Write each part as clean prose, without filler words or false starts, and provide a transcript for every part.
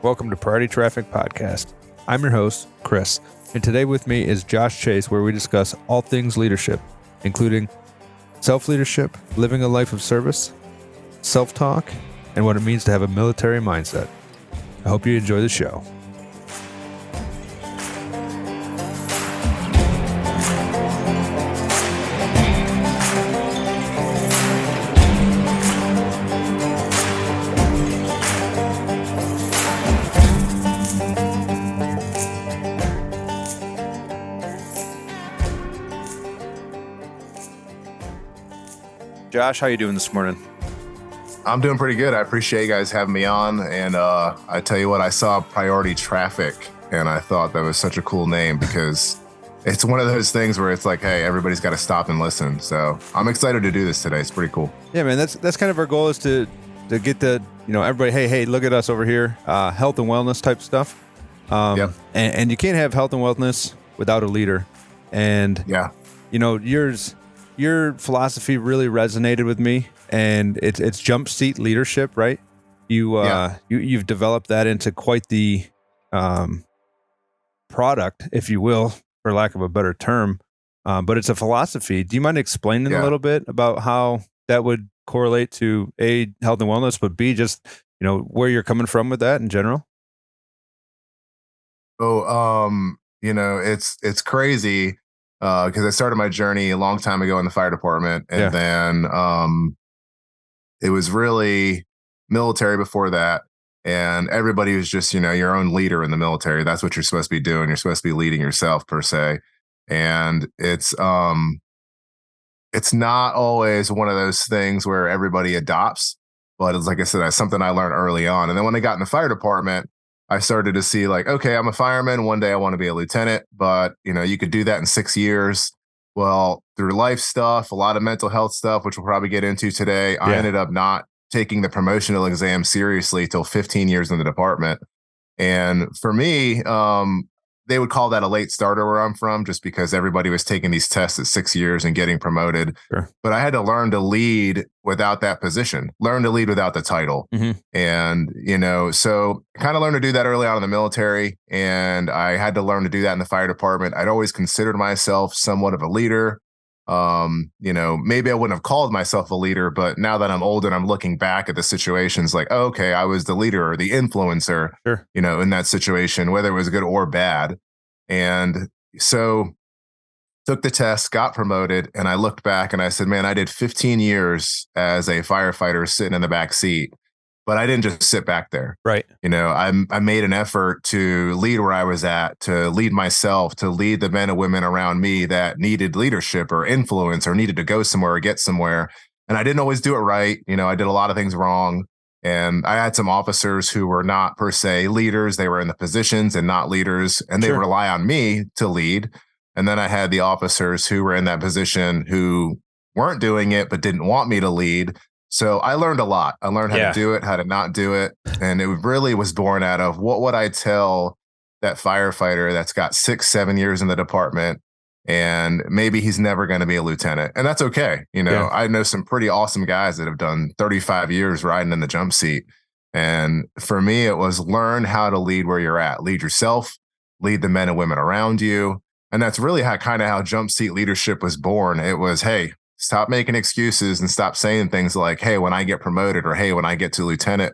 Welcome to Priority Traffic Podcast. I'm your host, Chris, and today with me is Josh Chase, where we discuss all things leadership, including self-leadership, living a life of service, self-talk, and what it means to have a military mindset. I hope you enjoy the show. Josh, how you doing this morning? I'm doing pretty good. I appreciate you guys having me on. And I tell you what, I saw Priority Traffic, and I thought that was such a cool name because it's one of those things where it's like, hey, everybody's got to stop and listen. So I'm excited to do this today. It's pretty cool. Yeah, man, that's kind of our goal is to get the, everybody, hey, look at us over here, health and wellness type stuff. Yep. And you can't have health and wellness without a leader. And, yeah, your philosophy really resonated with me, and it's jump seat leadership, right? You've developed that into quite the product, if you will, for lack of a better term. But it's a philosophy. Do you mind explaining a little bit about how that would correlate to A, health and wellness, but B, just where you're coming from with that in general? It's crazy. Because I started my journey a long time ago in the fire department, and then it was really military before that, and everybody was just your own leader in the military. That's what you're supposed to be doing. You're supposed to be leading yourself per se, and it's not always one of those things where everybody adopts. But it's like I said, that's something I learned early on, and then when I got in the fire department, I started to see like, okay, I'm a fireman. One day I want to be a lieutenant, but you could do that in 6 years. Well, through life stuff, a lot of mental health stuff, which we'll probably get into today, I ended up not taking the promotional exam seriously till 15 years in the department. And for me, they would call that a late starter where I'm from, just because everybody was taking these tests at 6 years and getting promoted. Sure. But I had to learn to lead without that position, learn to lead without the title. Mm-hmm. And, so I kind of learned to do that early on in the military. And I had to learn to do that in the fire department. I'd always considered myself somewhat of a leader. Maybe I wouldn't have called myself a leader, but now that I'm older and I'm looking back at the situations like, oh, okay, I was the leader or the influencer, sure, in that situation, whether it was good or bad. And so took the test, got promoted, and I looked back and I said, man, I did 15 years as a firefighter sitting in the back seat, but I didn't just sit back there. Right. I made an effort to lead where I was at, to lead myself, to lead the men and women around me that needed leadership or influence or needed to go somewhere or get somewhere. And I didn't always do it right. I did a lot of things wrong. And I had some officers who were not per se leaders. They were in the positions and not leaders, and they rely on me to lead. And then I had the officers who were in that position who weren't doing it, but didn't want me to lead. So I learned a lot. I learned how to do it, how to not do it. And it really was born out of what would I tell that firefighter that's got 6, 7 years in the department, and maybe he's never going to be a lieutenant. And that's okay. I know some pretty awesome guys that have done 35 years riding in the jump seat. And for me, it was learn how to lead where you're at. Lead yourself, lead the men and women around you. And that's really how jump seat leadership was born. It was, hey, stop making excuses and stop saying things like, hey, when I get promoted, or hey, when I get to lieutenant,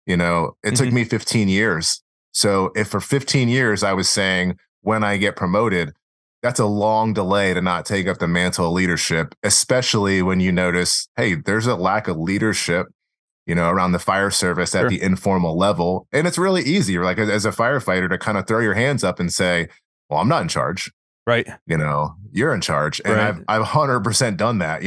it took me 15 years. So if for 15 years I was saying when I get promoted, that's a long delay to not take up the mantle of leadership, especially when you notice, hey, there's a lack of leadership, around the fire service at the informal level. And it's really easy, like as a firefighter, to kind of throw your hands up and say, well, I'm not in charge. Right. You're in charge. And right. I've 100% done that.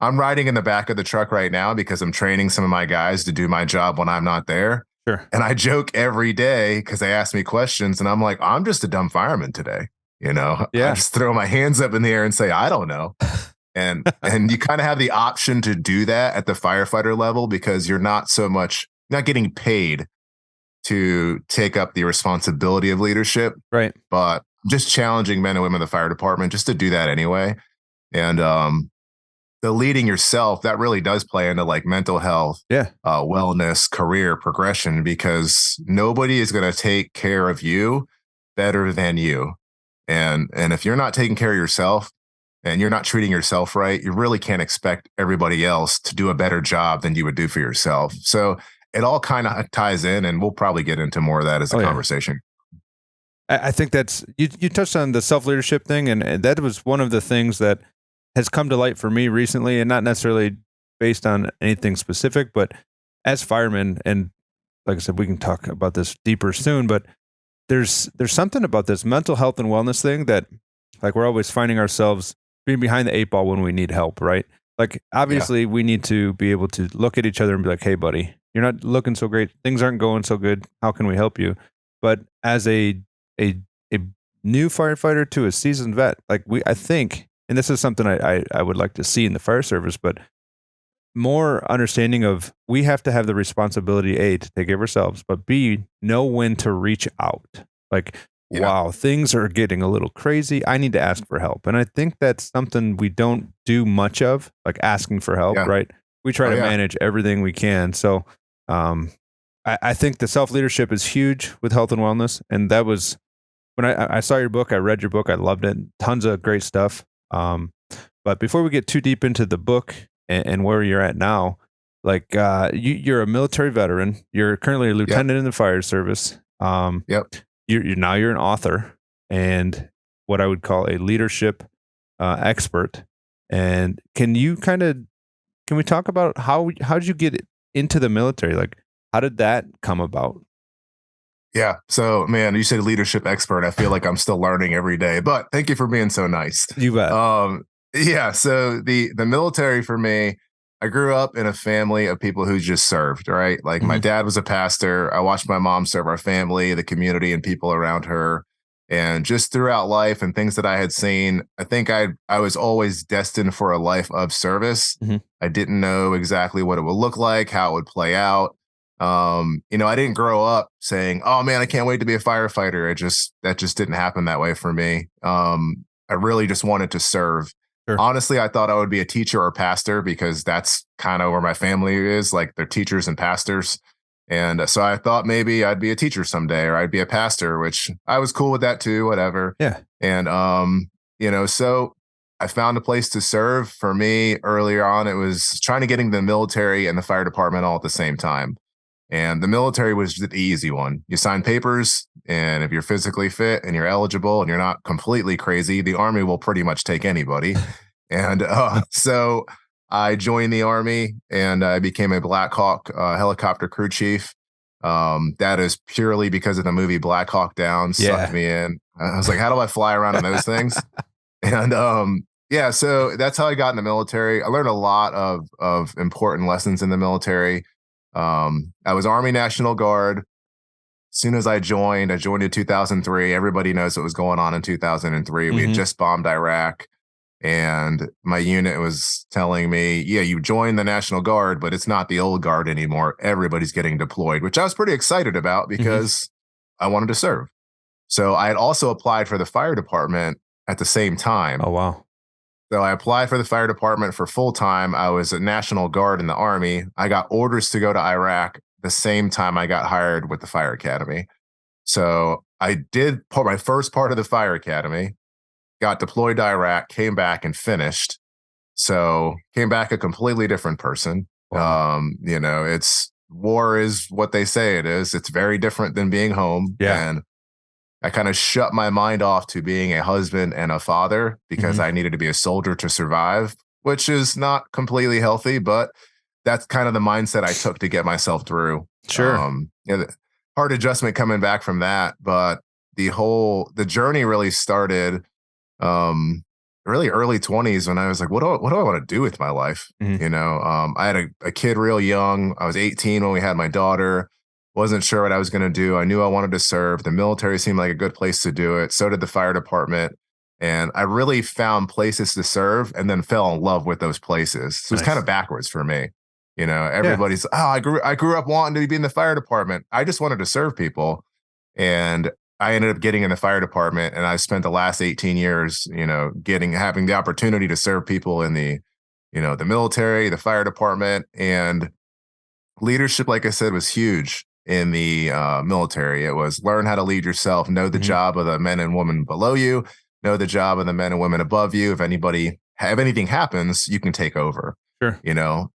I'm riding in the back of the truck right now because I'm training some of my guys to do my job when I'm not there. Sure. And I joke every day because they ask me questions and I'm like, I'm just a dumb fireman today. I just throw my hands up in the air and say, I don't know. And you kind of have the option to do that at the firefighter level because you're not getting paid to take up the responsibility of leadership. Right. But just challenging men and women in the fire department just to do that anyway. And the leading yourself, that really does play into like mental health, Yeah. wellness, career progression, because nobody is going to take care of you better than you. And if you're not taking care of yourself and you're not treating yourself right, you really can't expect everybody else to do a better job than you would do for yourself. So it all kind of ties in, and we'll probably get into more of that as a Oh yeah. conversation. I think that's you touched on the self-leadership thing, and that was one of the things that has come to light for me recently, and not necessarily based on anything specific, but as firemen, and like I said, we can talk about this deeper soon, but there's something about this mental health and wellness thing that, like, we're always finding ourselves being behind the eight ball when we need help, right? Like, Yeah. obviously we need to be able to look at each other and be like, hey buddy, you're not looking so great, things aren't going so good, how can we help you? But as a a new firefighter to a seasoned vet, like, I think, and this is something I would like to see in the fire service, but more understanding of, we have to have the responsibility, A, to take care of ourselves, but B, know when to reach out. Like, Yeah. wow, things are getting a little crazy, I need to ask for help. And I think that's something we don't do much of, like asking for help, Yeah. right? We try Oh, to yeah. manage everything we can. So um I think the self-leadership is huge with health and wellness. And that was when I saw your book, I read your book, I loved it. Tons of great stuff. But before we get too deep into the book and where you're at now, like, you're a military veteran. You're currently a Yep. lieutenant in the fire service. Yep. You're an author and what I would call a leadership expert. And can we talk about how did you get into the military? Like, how did that come about? Yeah. So, man, you said leadership expert. I feel like I'm still learning every day, but thank you for being so nice. You bet. Um, yeah. So the military for me, I grew up in a family of people who just served, right? Like my Mhm. dad was a pastor. I watched my mom serve our family, the community, and people around her. And just throughout life and things that I had seen, I think I was always destined for a life of service. Mhm. I didn't know exactly what it would look like, how it would play out. I didn't grow up saying, "Oh man, I can't wait to be a firefighter." That just didn't happen that way for me. I really just wanted to serve. Sure. Honestly, I thought I would be a teacher or pastor because that's kind of where my family is. Like they're teachers and pastors. And so I thought maybe I'd be a teacher someday or I'd be a pastor, which I was cool with that too, whatever. Yeah. And, so I found a place to serve. For me earlier on, it was trying to get into the military and the fire department all at the same time. And the military was the easy one. You sign papers, and if you're physically fit and you're eligible and you're not completely crazy, the army will pretty much take anybody. And so I joined the army and I became a Black Hawk helicopter crew chief. That is purely because of the movie Black Hawk Down sucked Yeah. me in. I was like, how do I fly around in those things? And yeah, so that's how I got in the military. I learned a lot of important lessons in the military. I was Army National Guard. As soon as I joined in 2003. Everybody knows what was going on in 2003. We had Mhm. just bombed Iraq, and my unit was telling me, "Yeah, you joined the National Guard, but it's not the old guard anymore. Everybody's getting deployed," which I was pretty excited about Mhm. because I wanted to serve. So I had also applied for the fire department at the same time. Oh wow. So I applied for the fire department for full time. I was a National Guard in the Army. I got orders to go to Iraq the same time I got hired with the fire academy. So I did my first part of the fire academy, got deployed to Iraq, came back and finished. So came back a completely different person. Wow. It's war is what they say it is. It's very different than being home. Yeah. And I kind of shut my mind off to being a husband and a father because Mhm. I needed to be a soldier to survive, which is not completely healthy, but that's kind of the mindset I took to get myself through. Sure. Hard adjustment coming back from that, but the journey really started um really early 20s when I was like, what do I want to do with my life? Mhm. I had a kid real young. I was 18 when we had my daughter. Wasn't sure what I was going to do. I knew I wanted to serve. The military seemed like a good place to do it. So did the fire department. And I really found places to serve and then fell in love with those places. So it's kind Nice. of backwards for me. Yeah. Everybody's, oh, I grew up wanting to be in the fire department. I just wanted to serve people. And I ended up getting in the fire department, and I spent the last 18 years, having the opportunity to serve people in the the military, the fire department, and leadership, like I said, was huge in the military. It was learn how to lead yourself, know the Hmm. job of the men and women below you, know the job of the men and women above you. If anything happens, you can take over. Sure.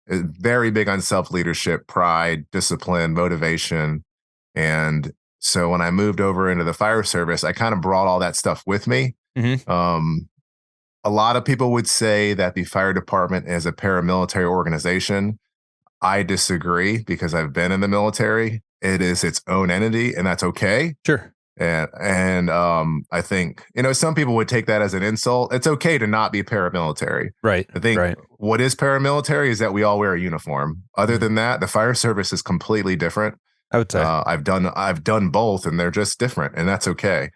Very big on self leadership, pride, discipline, motivation. And so when I moved over into the fire service, I kind of brought all that stuff with me. Hmm. Um, a lot of people would say that the fire department is a paramilitary organization. I disagree because I've been in the military. It is its own entity, and that's okay. Sure. And I think some people would take that as an insult. It's okay to not be paramilitary. Right. I think Right. what is paramilitary is that we all wear a uniform. Other Mhm. than that, the fire service is completely different. I would say. I've done both, and they're just different, and that's okay.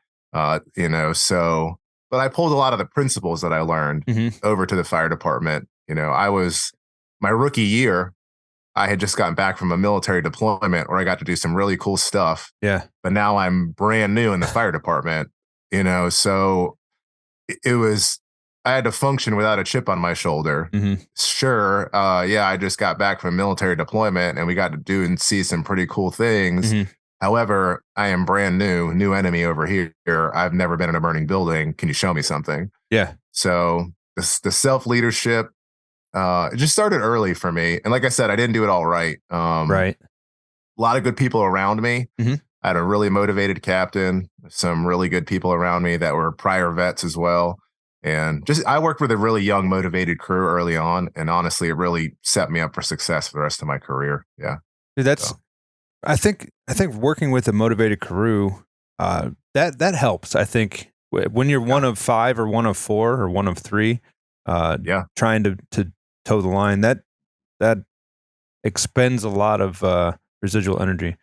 So, but I pulled a lot of the principles that I learned Hmm. over to the fire department. I was my rookie year. I had just gotten back from a military deployment where I got to do some really cool stuff. Yeah. But now I'm brand new in the fire department. So it was I had to function without a chip on my shoulder. Hmm. Sure, yeah, I just got back from military deployment and we got to do and see some pretty cool things. Hmm. However, I am brand new enemy over here. I've never been in a burning building. Can you show me something? Yeah. So the self leadership, it just started early for me. And like I said, I didn't do it all right. Right. A lot of good people around me. Hmm. I had a really motivated captain, some really good people around me that were prior vets as well. And just I worked with a really young, motivated crew early on. And honestly, it really set me up for success for the rest of my career. Yeah. Dude, that's So, I think working with a motivated crew, that helps. I think when you're yeah. one of five or one of four or one of three, Yeah. trying to toe the line, that expends a lot of residual energy,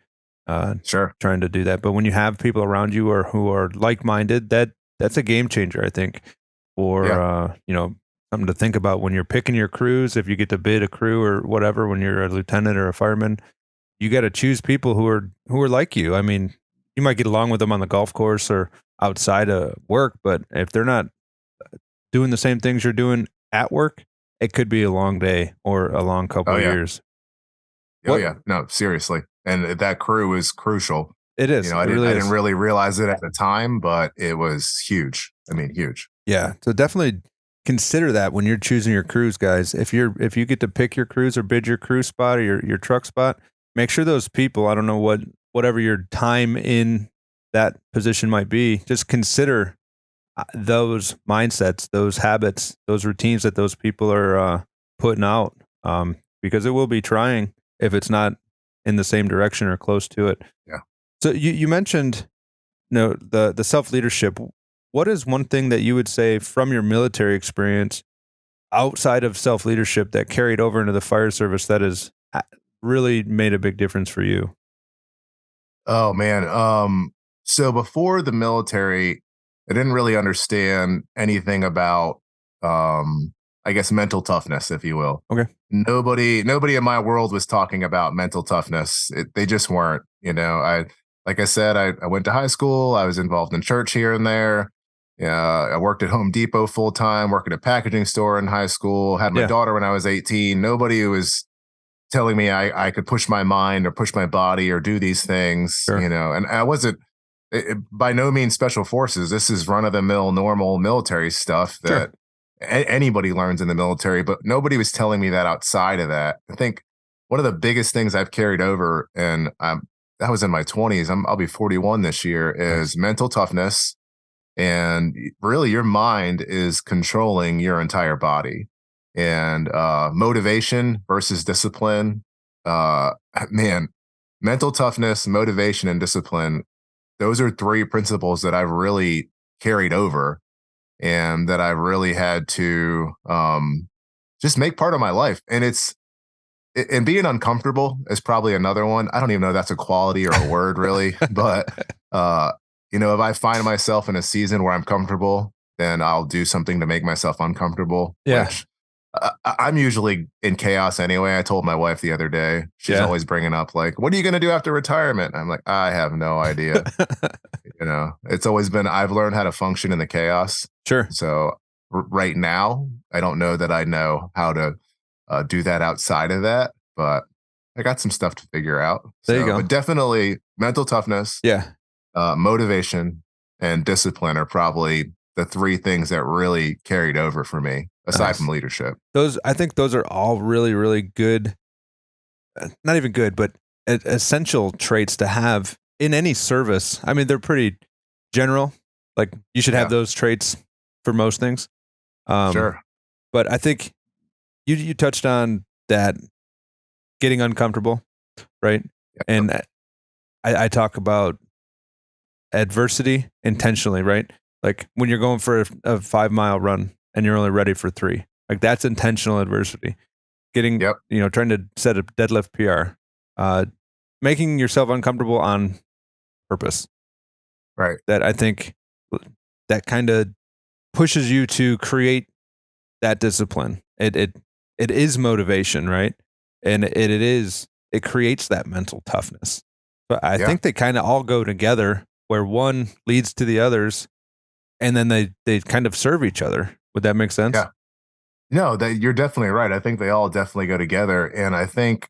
uh, Sure. trying to do that. But when you have people around you or who are like minded, that's a game changer. I think for Yeah. something to think about when you're picking your crews. If you get to bid a crew or whatever, when you're a lieutenant or a fireman, you got to choose people who are like you. I mean, you might get along with them on the golf course or outside of work, but if they're not doing the same things you're doing at work, it could be a long day or a long couple Oh, of yeah. years. Oh, What yeah. No, seriously. And that crew is crucial. it is, I it didn't really I didn't is. really realize it at the time, but it was huge. I mean, huge. Yeah, so definitely consider that when you're choosing your crews, guys. If you get to pick your crews or bid your crew spot or your truck spot, make sure those people, I don't know whatever your time in that position might be, just consider those mindsets, those habits, those routines that those people are putting out, because it will be trying if it's not in the same direction or close to it. Yeah. So you mentioned the self leadership. What is one thing that you would say from your military experience outside of self leadership that carried over into the fire service that has really made a big difference for you? Oh man. So before the military, I didn't really understand anything about I guess mental toughness, if you will. Okay. Nobody in my world was talking about mental toughness. They just weren't, like I said, I went to high school, I was involved in church here and there. Yeah, I worked at Home Depot full time, worked at a packaging store in high school, had my Yeah. daughter when I was 18. Nobody was telling me I could push my mind or push my body or do these things, Sure. and I wasn't by no means special forces. This is run of the mill, normal military stuff Sure. that anybody learns in the military, but nobody was telling me that outside of that. I think one of the biggest things I've carried over, and that was in my 20s, I'll be 41 this year, Nice. is mental toughness. And really, your mind is controlling your entire body. And motivation versus discipline. Uh, man, mental toughness, motivation, and discipline. Those are three principles that I've really carried over and that I've really had to just make part of my life. And being uncomfortable is probably another one. I don't even know if that's a quality or a word really, but uh, if I find myself in a season where I'm comfortable, then I'll do something to make myself uncomfortable, Yeah. which I'm usually in chaos anyway. I told my wife the other day, she's Yeah. always bringing up like, what are you going to do after retirement? I'm like, I have no idea. It's always been, I've learned how to function in the chaos. Sure. So right now, I don't know that I know how to do that outside of that, but I got some stuff to figure out. There you So, go. but definitely mental toughness, Yeah. motivation, and discipline are probably the three things that really carried over for me, aside from Nice. leadership. I think those are all really, really good, not even good, but essential traits to have in any service. I mean, they're pretty general. Like you should have Yeah, those traits for most things. Um, sure. but I think you touched on that getting uncomfortable, right? Yep. And I talk about adversity intentionally, right? Like when you're going for a 5 mile run and you're only ready for 3, like that's intentional adversity. Getting, Yep. trying to set a deadlift PR, uh, making yourself uncomfortable on purpose. Right. That I think that kind of pushes you to create that discipline. It is motivation, right? And it creates that mental toughness. But I Yeah. think they kind of all go together where one leads to the others and then they kind of serve each other. Would that make sense? Yeah. No, that you're definitely right. I think they all definitely go together. And I think,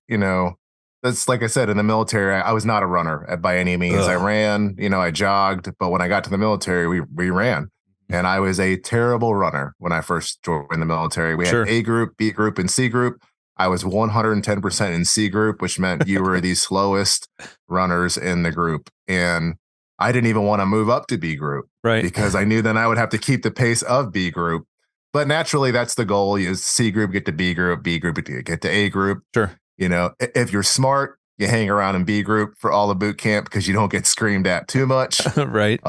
that's like I said, in the military, I was not a runner by any means. I Ugh. ran, I jogged, but when I got to the military, we ran. And I was a terrible runner when I first joined the military. We had Sure. A group, B group, and C group. I was 110% in C group, which meant you were the slowest runners in the group. And I didn't even want to move up to B group Right. because I knew then I would have to keep the pace of B group. But naturally, that's the goal: is C group get to B group, B group get to A group. Sure. If you're smart, you hang around in B group for all the boot camp because you don't get screamed at too much. Right.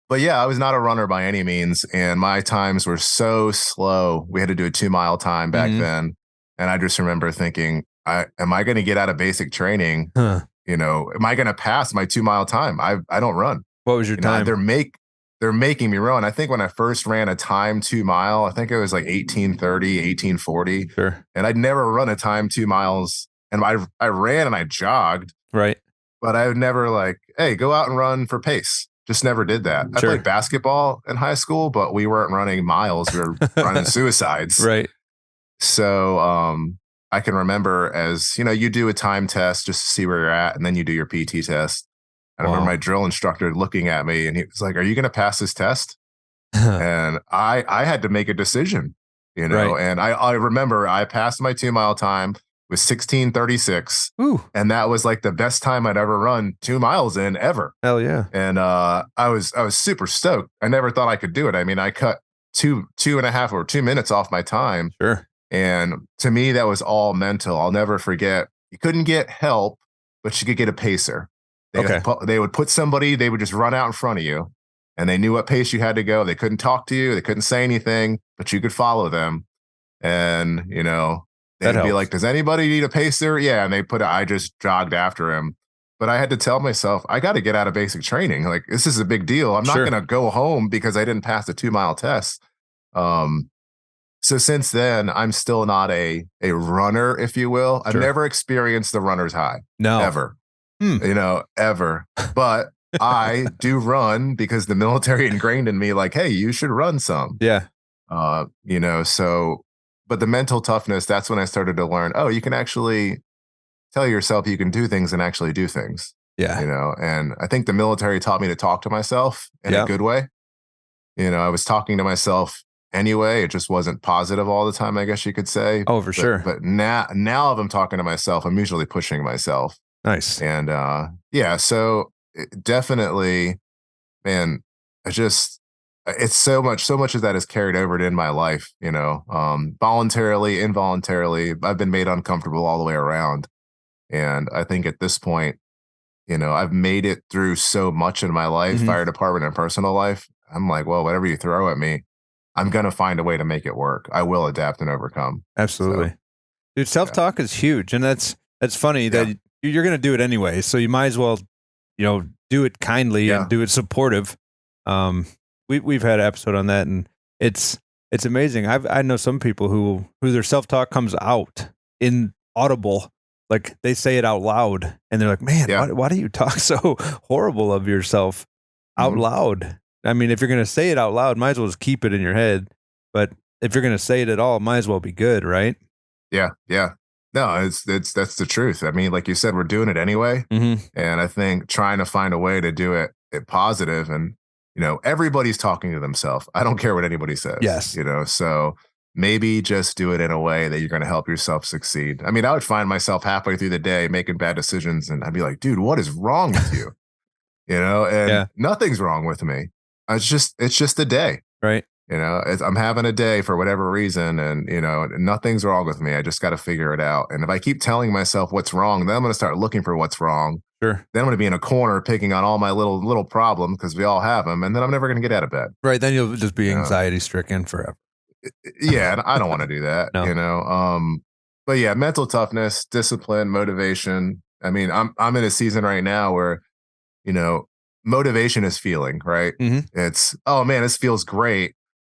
But yeah, I was not a runner by any means, and my times were so slow. We had to do a 2 mile time back Mhm. then, and I just remember thinking, am I going to get out of basic training? Huh. Am I going to pass my 2 mile time? I don't run. What was your time? They're making me run. I think when I first ran a time 2 mile, I think it was like 18:30, 18:40, Sure. and I'd never run a time 2 miles. And I ran and I jogged, Right. but I would never like, hey, go out and run for pace. Just never did that. I Sure. played basketball in high school, but we weren't running miles. We were running suicides. Right. So I can remember, as you do a time test just to see where you're at, and then you do your PT test. And I remember my Wow. drill instructor looking at me and he was like, "Are you going to pass this test?" And I had to make a decision, Right. and I remember I passed my 2 mile time with 16:36. Ooh. And that was like the best time I'd ever run 2 miles in ever. Hell yeah. And I was super stoked. I never thought I could do it. I mean, I cut two and a half or 2 minutes off my time. Sure. And to me, that was all mental. I'll never forget. You couldn't get help, but you could get a pacer. Okay. They would put somebody, they would just run out in front of you, and they knew what pace you had to go. They couldn't talk to you, they couldn't say anything, but you could follow them. And, That they'd be helps. like, "Does anybody need a pacer?" Yeah. And I just jogged after him. But I had to tell myself, I got to get out of basic training. Like, this is a big deal. I'm not Sure. going to go home because I didn't pass the 2 mile test. Um, so since then, I'm still not a runner, if you will. I've Sure. never experienced the runner's high, No. ever, Hmm. ever. But I do run because the military ingrained in me, like, hey, you should run some. Yeah. So, but the mental toughness, that's when I started to learn, oh, you can actually tell yourself you can do things and actually do things, Yeah. and I think the military taught me to talk to myself in a Yeah. good way. I was talking to myself anyway. It just wasn't positive all the time, I guess you could say. Oh, for sure. But now if I'm talking to myself, I'm usually pushing myself. Nice. And yeah, so definitely, man, it's so much of that is carried over in my life, voluntarily, involuntarily. I've been made uncomfortable all the way around. And I think at this point, I've made it through so much in my life, Mhm. fire department and personal life. I'm like, well, whatever you throw at me, I'm going to find a way to make it work. I will adapt and overcome. So, Absolutely. Dude, self-talk is huge. And that's funny yeah. that you're going to do it anyway. So you might as well, do it kindly Yeah. and do it supportive. We've had an episode on that, and it's amazing. I know some people who their self-talk comes out in audible, like they say it out loud, and they're like, "Man, Yeah. why do you talk so horrible of yourself out Mhm. loud?" I mean, if you're going to say it out loud, might as well just keep it in your head. But if you're going to say it at all, might as well be good, right? Yeah. Yeah. No, it's that's the truth. I mean, like you said, we're doing it anyway. Hmm. And I think trying to find a way to do it positive and, everybody's talking to themselves. I don't care what anybody says, Yes. so maybe just do it in a way that you're going to help yourself succeed. I mean, I would find myself halfway through the day making bad decisions and I'd be like, dude, what is wrong with you? And Yeah. nothing's wrong with me. It's just a day. Right. I'm having a day for whatever reason, and nothing's wrong with me. I just got to figure it out. And if I keep telling myself what's wrong, then I'm going to start looking for what's wrong. Sure. Then I'm going to be in a corner picking on all my little problems because we all have them, and then I'm never going to get out of bed. Right. Then you'll just be You know? anxiety stricken forever. Yeah, and I don't want to do that. No. But yeah, mental toughness, discipline, motivation. I mean, I'm in a season right now where you know motivation is feeling right. Hmm. It's, oh man, this feels great.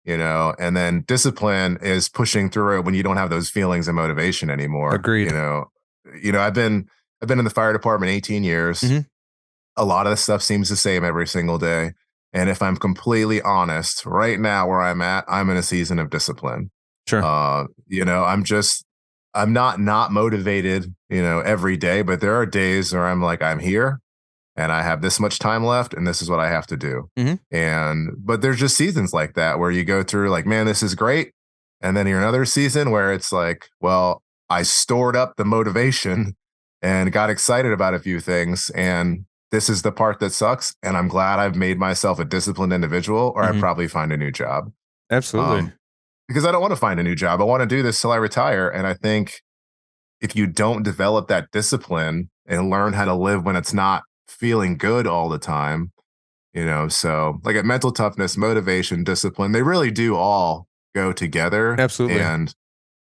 And then discipline is pushing through it when you don't have those feelings and motivation anymore. Agreed. I've been in the fire department 18 years. Hmm. A lot of the stuff seems the same every single day. And if I'm completely honest, right now where I'm at, I'm in a season of discipline. Sure. I'm not motivated, every day, but there are days where I'm like, I'm here and I have this much time left and this is what I have to do. Mhm. But there's just seasons like that where you go through like, man, this is great. And then you're another season where it's like, well, I stored up the motivation and got excited about a few things. And this is the part that sucks. And I'm glad I've made myself a disciplined individual, or I'd Mhm. probably find a new job. Absolutely. Because I don't want to find a new job. I want to do this till I retire. And I think if you don't develop that discipline and learn how to live when it's not feeling good all the time, so like at mental toughness, motivation, discipline, they really do all go together. Absolutely. And it's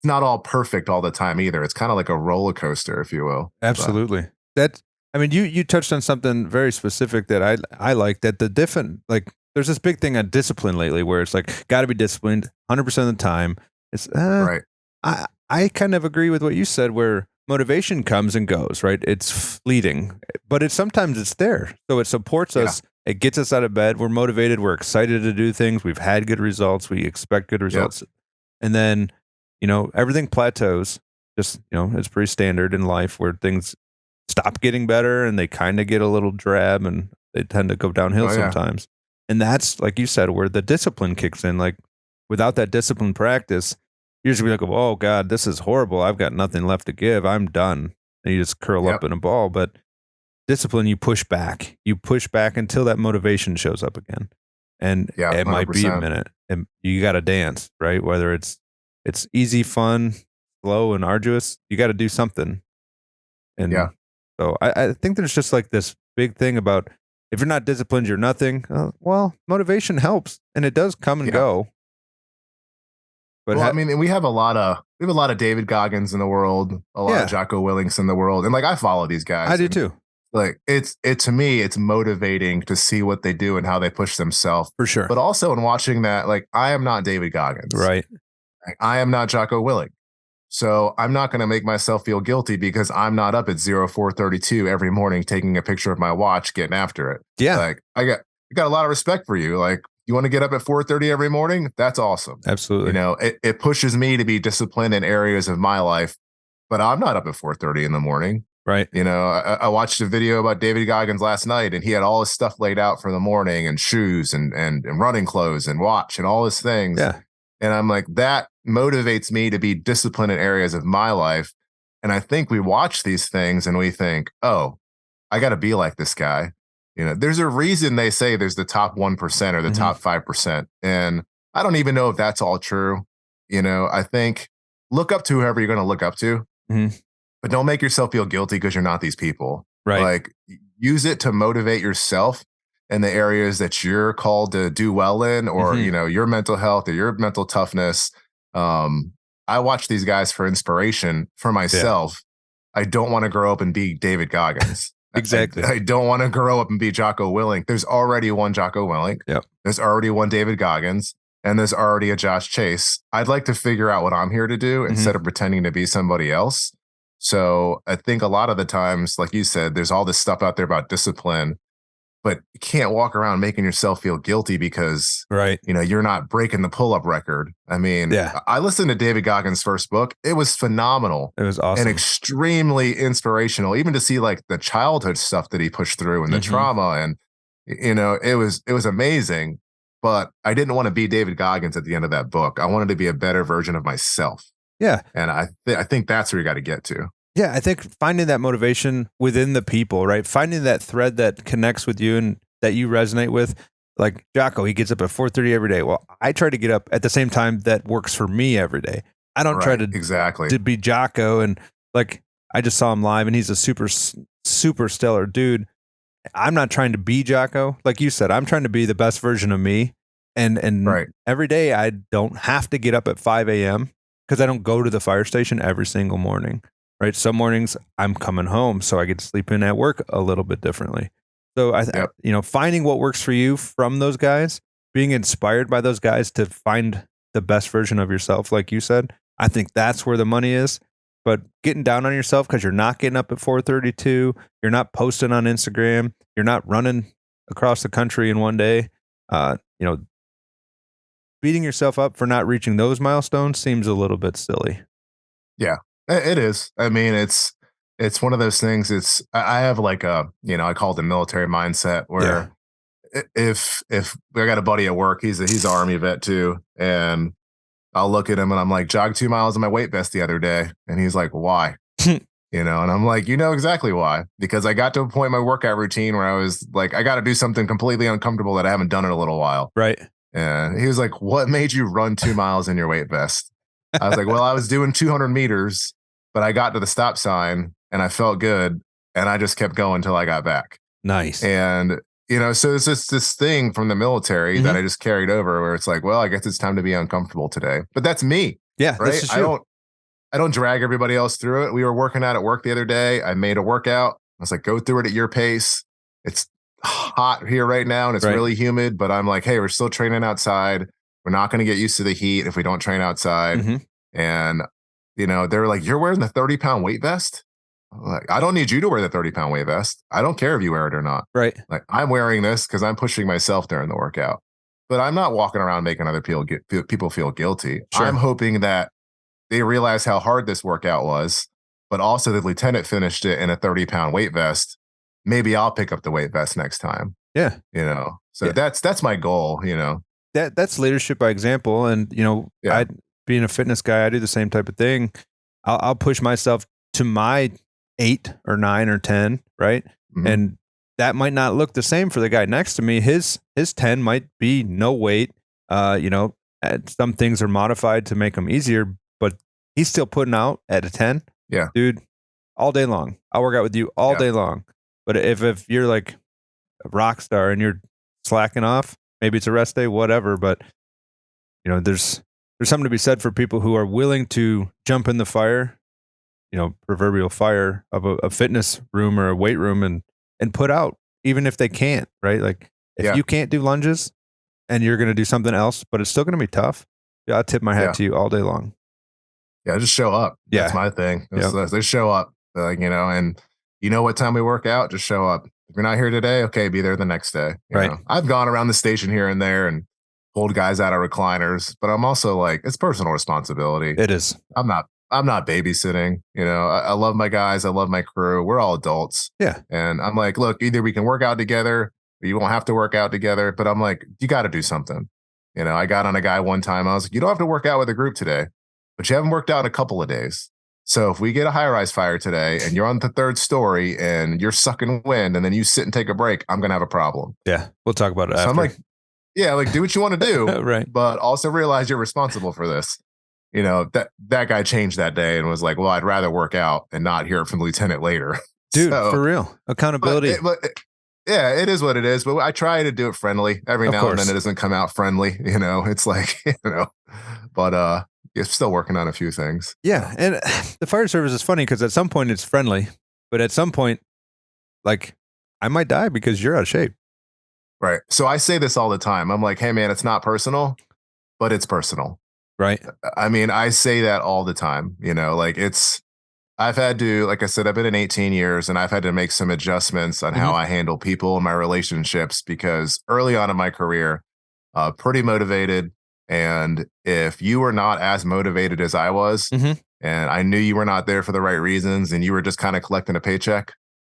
not all perfect all the time either. It's kind of like a roller coaster, if you will. But Absolutely. That I mean, you touched on something very specific that I like, that the different, like, there's this big thing on discipline lately where it's like got to be disciplined 100% of the time. It's right. I kind of agree with what you said, where motivation comes and goes, right? It's fleeting, but sometimes it's there. So it supports Yeah. us. It gets us out of bed. We're motivated. We're excited to do things. We've had good results. We expect good results. And then, everything plateaus. Just, it's pretty standard in life where things stop getting better and they kind of get a little drab and they tend to go downhill Oh, yeah. sometimes. And that's, like you said, where the discipline kicks in. Like, without that discipline practice, you're just be like, oh God, this is horrible. I've got nothing left to give. I'm done. And you just curl up Yep. in a ball. But discipline, you push back. You push back until that motivation shows up again. And Yeah, it might be a 100%. minute. And you got to dance, right? Whether it's easy, fun, slow, and arduous, you got to do something. And Yeah. so I think there's just like this big thing about, if you're not disciplined, you're nothing. Well, motivation helps, and it does come and Yeah. go. But Well, I mean, and we have a lot of David Goggins in the world, a lot Yeah. of Jocko Willings in the world, and like I follow these guys. I do and, too, Like to me, it's motivating to see what they do and how they push themselves. for sure. But also in watching that, like I am not David Goggins, Right. Like, I am not Jocko Willing, so I'm not going to make myself feel guilty because I'm not up at 04:32 every morning taking a picture of my watch, getting after it. Yeah. Like I got a lot of respect for you. Like you want to get up at 4:30 every morning? That's awesome. Absolutely. It pushes me to be disciplined in areas of my life, but I'm not up at 4:30 in the morning. Right. I watched a video about David Goggins last night and he had all his stuff laid out for the morning and shoes and running clothes and watch and all his things. Yeah. And I'm like, that motivates me to be disciplined in areas of my life. And I think we watch these things and we think, oh, I got to be like this guy. There's a reason they say there's the top 1% or the Mhm. top 5%. And I don't even know if that's all true. I think look up to whoever you're going to look up to, Mhm. but don't make yourself feel guilty because you're not these people. Right. Like use it to motivate yourself in the areas that you're called to do well in, or, Mhm. your mental health or your mental toughness. I watch these guys for inspiration for myself. I don't want to grow up and be David Goggins. Exactly. I don't want to grow up and be Jocko Willink. There's already one Jocko Willink. Yep. There's already one David Goggins. And there's already a Josh Chase. I'd like to figure out what I'm here to do instead of pretending to be somebody else. So I think a lot of the times, like you said, there's all this stuff out there about discipline. but you can't walk around making yourself feel guilty because, Right. you're not breaking the pull-up record. I mean, Yeah. I listened to David Goggins' first book. It was phenomenal It was and awesome. extremely inspirational, even to see like the childhood stuff that he pushed through and the trauma. And, it was amazing. But I didn't want to be David Goggins at the end of that book. I wanted to be a better version of myself. Yeah. And I think that's where you got to get to. Yeah, I think finding that motivation within the people, right? Finding that thread that connects with you and that you resonate with. Like Jocko, he gets up at 4:30 every day. Well, I try to get up at the same time that works for me every day. I don't try to exactly to be Jocko, and like I just saw him live and he's a super stellar dude. I'm not trying to be Jocko. Like you said, I'm trying to be the best version of me. And right. every day I don't have to get up at 5 a.m. because I don't go to the fire station every single morning. Right. Some mornings I'm coming home, so I get to sleep in at work a little bit differently. So finding what works for you from those guys, being inspired by those guys to find the best version of yourself, like you said, I think that's where the money is. But getting down on yourself because you're not getting up at 4:32, you're not posting on Instagram, you're not running across the country in one day, beating yourself up for not reaching those milestones seems a little bit silly. Yeah, it is. I mean, it's one of those things. I have like I call it the military mindset where if I got a buddy at work, he's an Army vet too, and I'll look at him and I'm like, jogged 2 miles in my weight vest the other day, and he's like, why? And I'm like, exactly why, because I got to a point in my workout routine where I was like, I got to do something completely uncomfortable that I haven't done in a little while, right? And he was like, what made you run 2 miles in your weight vest? I was like, well, I was doing 200 meters, but I got to the stop sign and I felt good. And I just kept going until I got back. Nice. And, so it's just this thing from the military that I just carried over where it's like, well, I guess it's time to be uncomfortable today. But that's me. Yeah. Right. I don't drag everybody else through it. We were working out at work the other day. I made a workout. I was like, go through it at your pace. It's hot here right now and it's really humid, but I'm like, hey, we're still training outside. We're not going to get used to the heat if we don't train outside. And, they're like, you're wearing the 30-pound weight vest? I'm like, I don't need you to wear the 30-pound weight vest. I don't care if you wear it or not. Right. Like, I'm wearing this because I'm pushing myself during the workout, but I'm not walking around making other people feel guilty. Sure. I'm hoping that they realize how hard this workout was, but also the lieutenant finished it in a 30-pound weight vest. Maybe I'll pick up the weight vest next time. Yeah. So that's my goal, That's leadership by example. And, I, being a fitness guy, I do the same type of thing. I'll push myself to my 8 or 9 or 10. Right. And that might not look the same for the guy next to me. His 10 might be no weight. Some things are modified to make them easier, but he's still putting out at a 10. Yeah. Dude, all day long. I'll work out with you all day long. But if you're like a rock star and you're slacking off, maybe it's a rest day, whatever. But there's something to be said for people who are willing to jump in the fire, proverbial fire of a fitness room or a weight room and put out, even if they can't, right? Like if you can't do lunges and you're going to do something else, but it's still going to be tough. Yeah, I tip my hat to you all day long. Yeah, just show up. Yeah. That's my thing. Just show up, and what time we work out, just show up. If you're not here today, okay, be there the next day. You know? I've gone around the station here and there and pulled guys out of recliners, but I'm also like, it's personal responsibility. It is. I'm not babysitting. I love my guys. I love my crew. We're all adults. Yeah. And I'm like, look, either we can work out together or you won't have to work out together. But I'm like, you got to do something. I got on a guy one time. I was like, you don't have to work out with a group today, but you haven't worked out in a couple of days. So if we get a high-rise fire today and you're on the 3rd story and you're sucking wind and then you sit and take a break, I'm going to have a problem. Yeah. We'll talk about it after. I'm like, do what you want to do. Right. But also realize you're responsible for this. That guy changed that day and was like, well, I'd rather work out and not hear it from the lieutenant later. Dude, for real. Accountability. It is what it is. But I try to do it friendly. Every now and then it doesn't come out friendly. It's like, but you're still working on a few things. Yeah. And the fire service is funny because at some point it's friendly, but at some point, like, I might die because you're out of shape. Right. So I say this all the time. I'm like, hey, man, it's not personal, but it's personal. Right. I mean, I say that all the time, like I've had to, like I said, I've been in 18 years and I've had to make some adjustments on how Hmm. I handle people and my relationships because early on in my career, pretty motivated. And if you were not as motivated as I was, Hmm. and I knew you were not there for the right reasons and you were just kind of collecting a paycheck,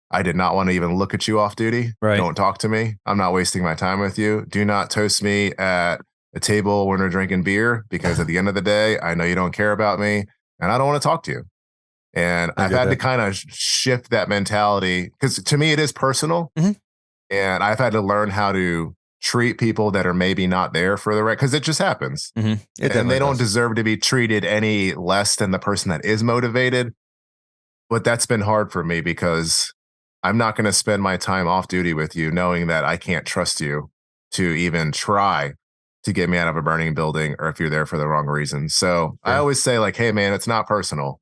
I did not want to even look at you off duty. Right. Don't talk to me. I'm not wasting my time with you. Do not toast me at a table when we're drinking beer because at the end of the day, I know you don't care about me and I don't want to talk to you. And I I've get had to that. kind of shift that mentality because to me, it is personal. Hmm. And I've had to learn how to treat people that are maybe not there for the right, because it just happens. Hmm. It And definitely they don't does. deserve to be treated any less than the person that is motivated. But that's been hard for me because I'm not going to spend my time off duty with you knowing that I can't trust you to even try to get me out of a burning building or if you're there for the wrong reason. So I Sure. always say, like, hey, man, it's not personal,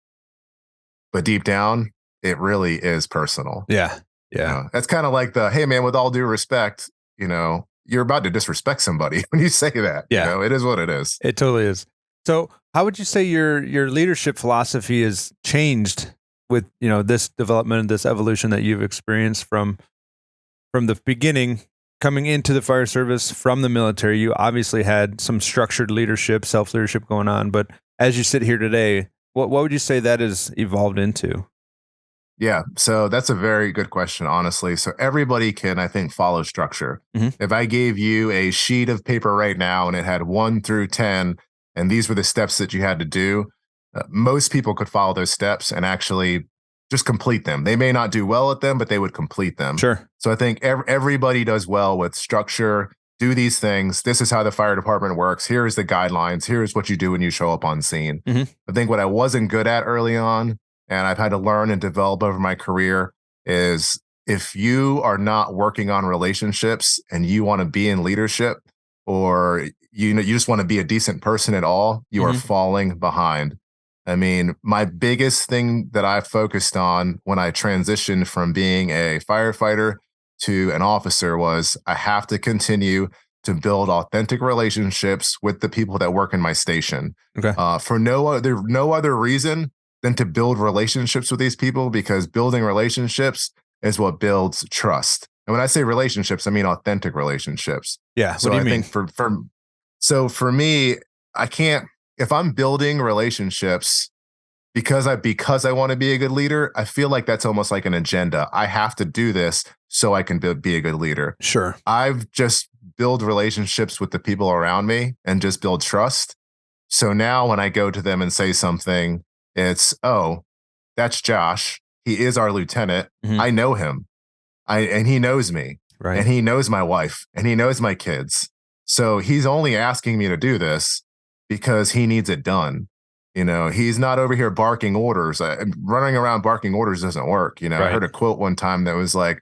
but deep down, it really is personal. Yeah. Yeah. That's kind of like the, hey, man, with all due respect, you're about to disrespect somebody when you say that. Yeah. It is what it is. It totally is. So, how would you say your leadership philosophy has changed with this development, this evolution that you've experienced from the beginning, coming into the fire service from the military? You obviously had some structured leadership, self leadership going on, but as you sit here today, what would you say that has evolved into? Yeah. So that's a very good question, honestly. So everybody can, I think, follow structure. Hmm. If I gave you a sheet of paper right now and it had 1 through 10, and these were the steps that you had to do, most people could follow those steps and actually just complete them. They may not do well at them, but they would complete them. Sure. So I think everybody does well with structure. Do these things. This is how the fire department works. Here's the guidelines. Here's what you do when you show up on scene. Hmm. I think what I wasn't good at early on and I've had to learn and develop over my career is if you are not working on relationships and you want to be in leadership or you just want to be a decent person at all, you are Hmm. falling behind. I mean, my biggest thing that I focused on when I transitioned from being a firefighter to an officer was I have to continue to build authentic relationships with the people that work in my station. Okay. For no other reason than to build relationships with these people because building relationships is what builds trust. And when I say relationships, I mean authentic relationships. Yeah. What So do you I mean? think for me, I can't if I'm building relationships because I want to be a good leader, I feel like that's almost like an agenda. I have to do this so I can be a good leader. Sure. I've just build relationships with the people around me and just build trust. So now when I go to them and say something, it's, oh, that's Josh. He is our lieutenant. Hmm. I know him. And he knows me. Right. And he knows my wife and he knows my kids. So he's only asking me to do this because he needs it done. He's not over here barking orders. Running around barking orders doesn't work. I Right. heard a quote one time that was like,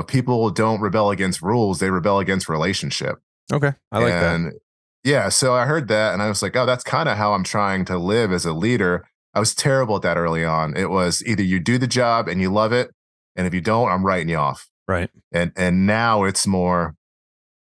people don't rebel against rules, they rebel against relationship. Okay. I like that. And yeah, so I heard that and I was like, oh, that's kind of how I'm trying to live as a leader. I was terrible at that early on. It was either you do the job and you love it, and if you don't, I'm writing you off. Right. And now it's more,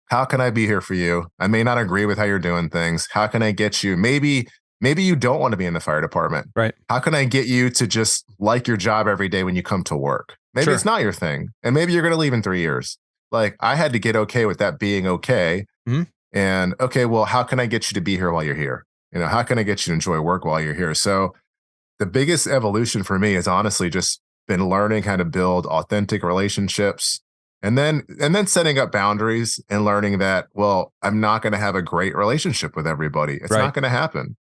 how can I be here for you? I may not agree with how you're doing things. How can I get you? Maybe you don't want to be in the fire department. Right. How can I get you to just like your job every day when you come to work? Maybe it's Sure. not your thing. And maybe you're going to leave in 3 years. Like I had to get okay with that being okay. Mhm. And okay, well, how can I get you to be here while you're here? How can I get you to enjoy work while you're here? So the biggest evolution for me is honestly just been learning how to build authentic relationships and then setting up boundaries and learning that, well, I'm not going to have a great relationship with everybody. It's Right. not going to happen.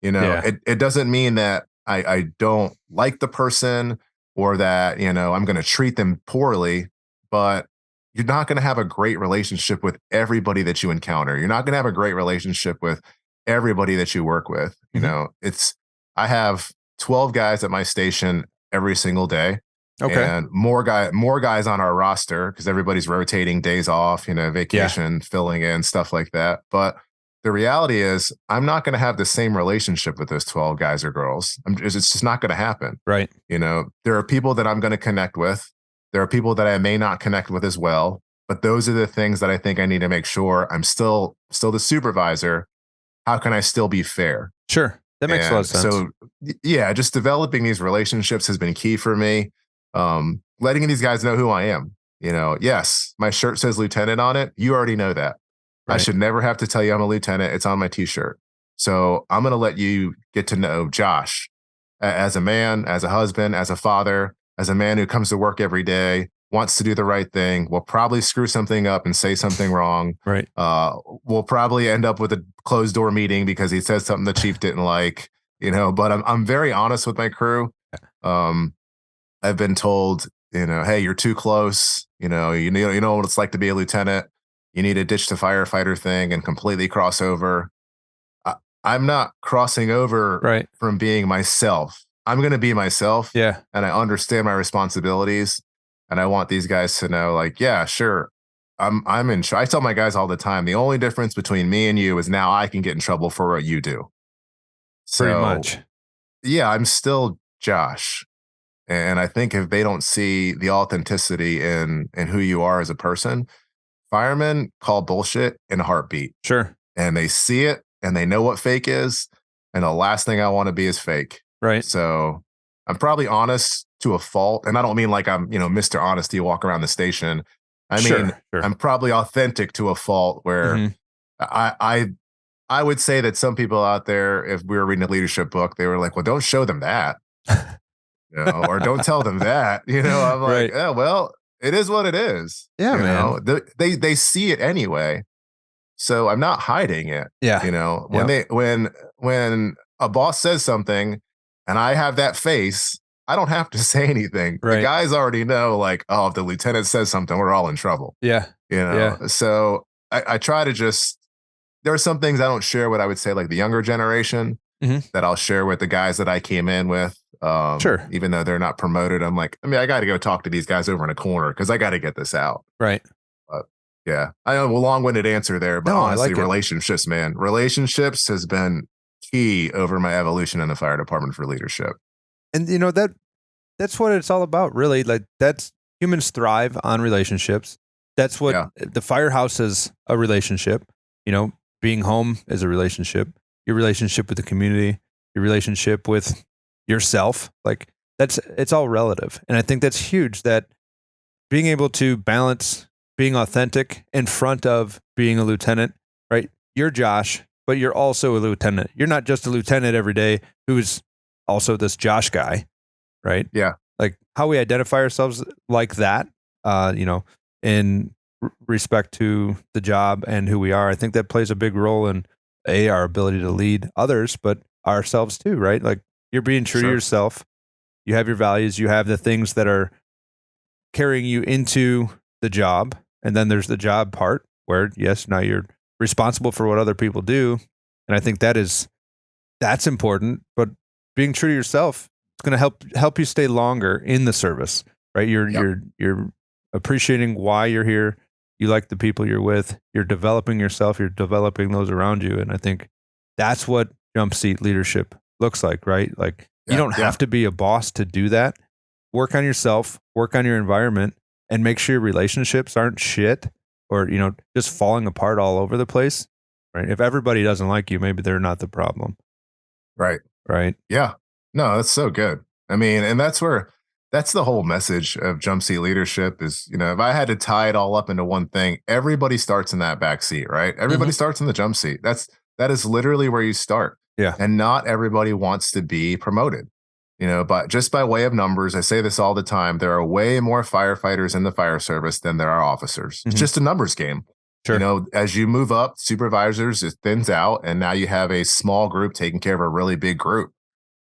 Yeah. It doesn't mean that I don't like the person or that, I'm going to treat them poorly, but you're not going to have a great relationship with everybody that you encounter. You're not going to have a great relationship with everybody that you work with. Mhm. I have 12 guys at my station every single day Okay. and more guys on our roster because everybody's rotating days off, Yeah. vacation, filling in, stuff like that. But the reality is, I'm not going to have the same relationship with those 12 guys or girls. It's just not going to happen. Right. There are people that I'm going to connect with. There are people that I may not connect with as well. But those are the things that I think I need to make sure I'm still the supervisor. How can I still be fair? Sure. That makes a lot of And sense. so, yeah, just developing these relationships has been key for me. Letting these guys know who I am. Yes, my shirt says lieutenant on it. You already know that. I Right. should never have to tell you I'm a lieutenant. It's on my t-shirt. So I'm going to let you get to know Josh as a man, as a husband, as a father, as a man who comes to work every day, wants to do the right thing, will probably screw something up and say something wrong. Right. Will probably end up with a closed door meeting because he says something the chief didn't like, but I'm very honest with my crew. Um, I've been told, hey, you're too close. You know what it's like to be a lieutenant. You need to ditch the firefighter thing and completely cross over. I, I'm not crossing over Right. from being myself. I'm going to be myself, Yeah. and I understand my responsibilities. And I want these guys to know, like, yeah, sure. I'm in. I tell my guys all the time, the only difference between me and you is now I can get in trouble for what you do. Pretty So much. yeah, I'm still Josh. And I think if they don't see the authenticity in who you are as a person, firemen call bullshit in a heartbeat. Sure. And they see it and they know what fake is. And the last thing I want to be is fake. Right. So I'm probably honest to a fault. And I don't mean like I'm, Mr. Honesty walk around the station. I mean, Sure. Sure. I'm probably authentic to a fault where Mhm. I I I would say that some people out there, if we were reading a leadership book, they were like, well, don't show them that, or don't tell them that. I'm like, Right. yeah, well, it is what it is. Yeah, man. They see it anyway. So I'm not hiding it. Yeah. When Yeah. when a boss says something and I have that face, I don't have to say anything. The Right. guys already know, like, oh, if the lieutenant says something, we're all in trouble. Yeah. Yeah. So I try to just, there are some things I don't share what I would say like the younger generation Mhm. that I'll share with the guys that I came in with. Sure. Even though they're not promoted, I'm like, I got to go talk to these guys over in a corner because I got to get this out. Right. But yeah, I know a long-winded answer there, but No, I honestly, like it. relationships, man, relationships has been key over my evolution in the fire department for leadership. And that's what it's all about, really. Like that's humans thrive on relationships. That's what Yeah, the firehouse is, a relationship. Being home is a relationship. Your relationship with the community, your relationship with yourself, like it's all relative. And I think that's huge, that being able to balance being authentic in front of being a lieutenant, right? You're Josh, but you're also a lieutenant. You're not just a lieutenant every day who's also this Josh guy, right? yeah, Like how we identify ourselves like that, in respect to the job and who we are. I think that plays a big role in our ability to lead others, but ourselves too, right? Like you're being true to sure, yourself. You have your values. You have the things that are carrying you into the job. And then there's the job part where, yes, now you're responsible for what other people do. And I think that's important, but being true to yourself, it's going to help you stay longer in the service, right? yep, You're appreciating why you're here. You like the people you're with. You're developing yourself. You're developing those around you. And I think that's what jump seat leadership looks like, right? Like you yeah, don't yeah, have to be a boss to do that. Work on yourself, work on your environment, and make sure your relationships aren't shit or, just falling apart all over the place. Right. If everybody doesn't like you, maybe they're not the problem. right. Right. Yeah. No, that's so good. I mean, and that's the whole message of jump seat leadership is, if I had to tie it all up into one thing, everybody starts in that back seat, right? Everybody Hmm. starts in the jump seat. That is literally where you start. Yeah. And not everybody wants to be promoted. But just by way of numbers, I say this all the time, there are way more firefighters in the fire service than there are officers. It's Hmm. just a numbers game. Sure. As you move up, supervisors, it thins out, and now you have a small group taking care of a really big group.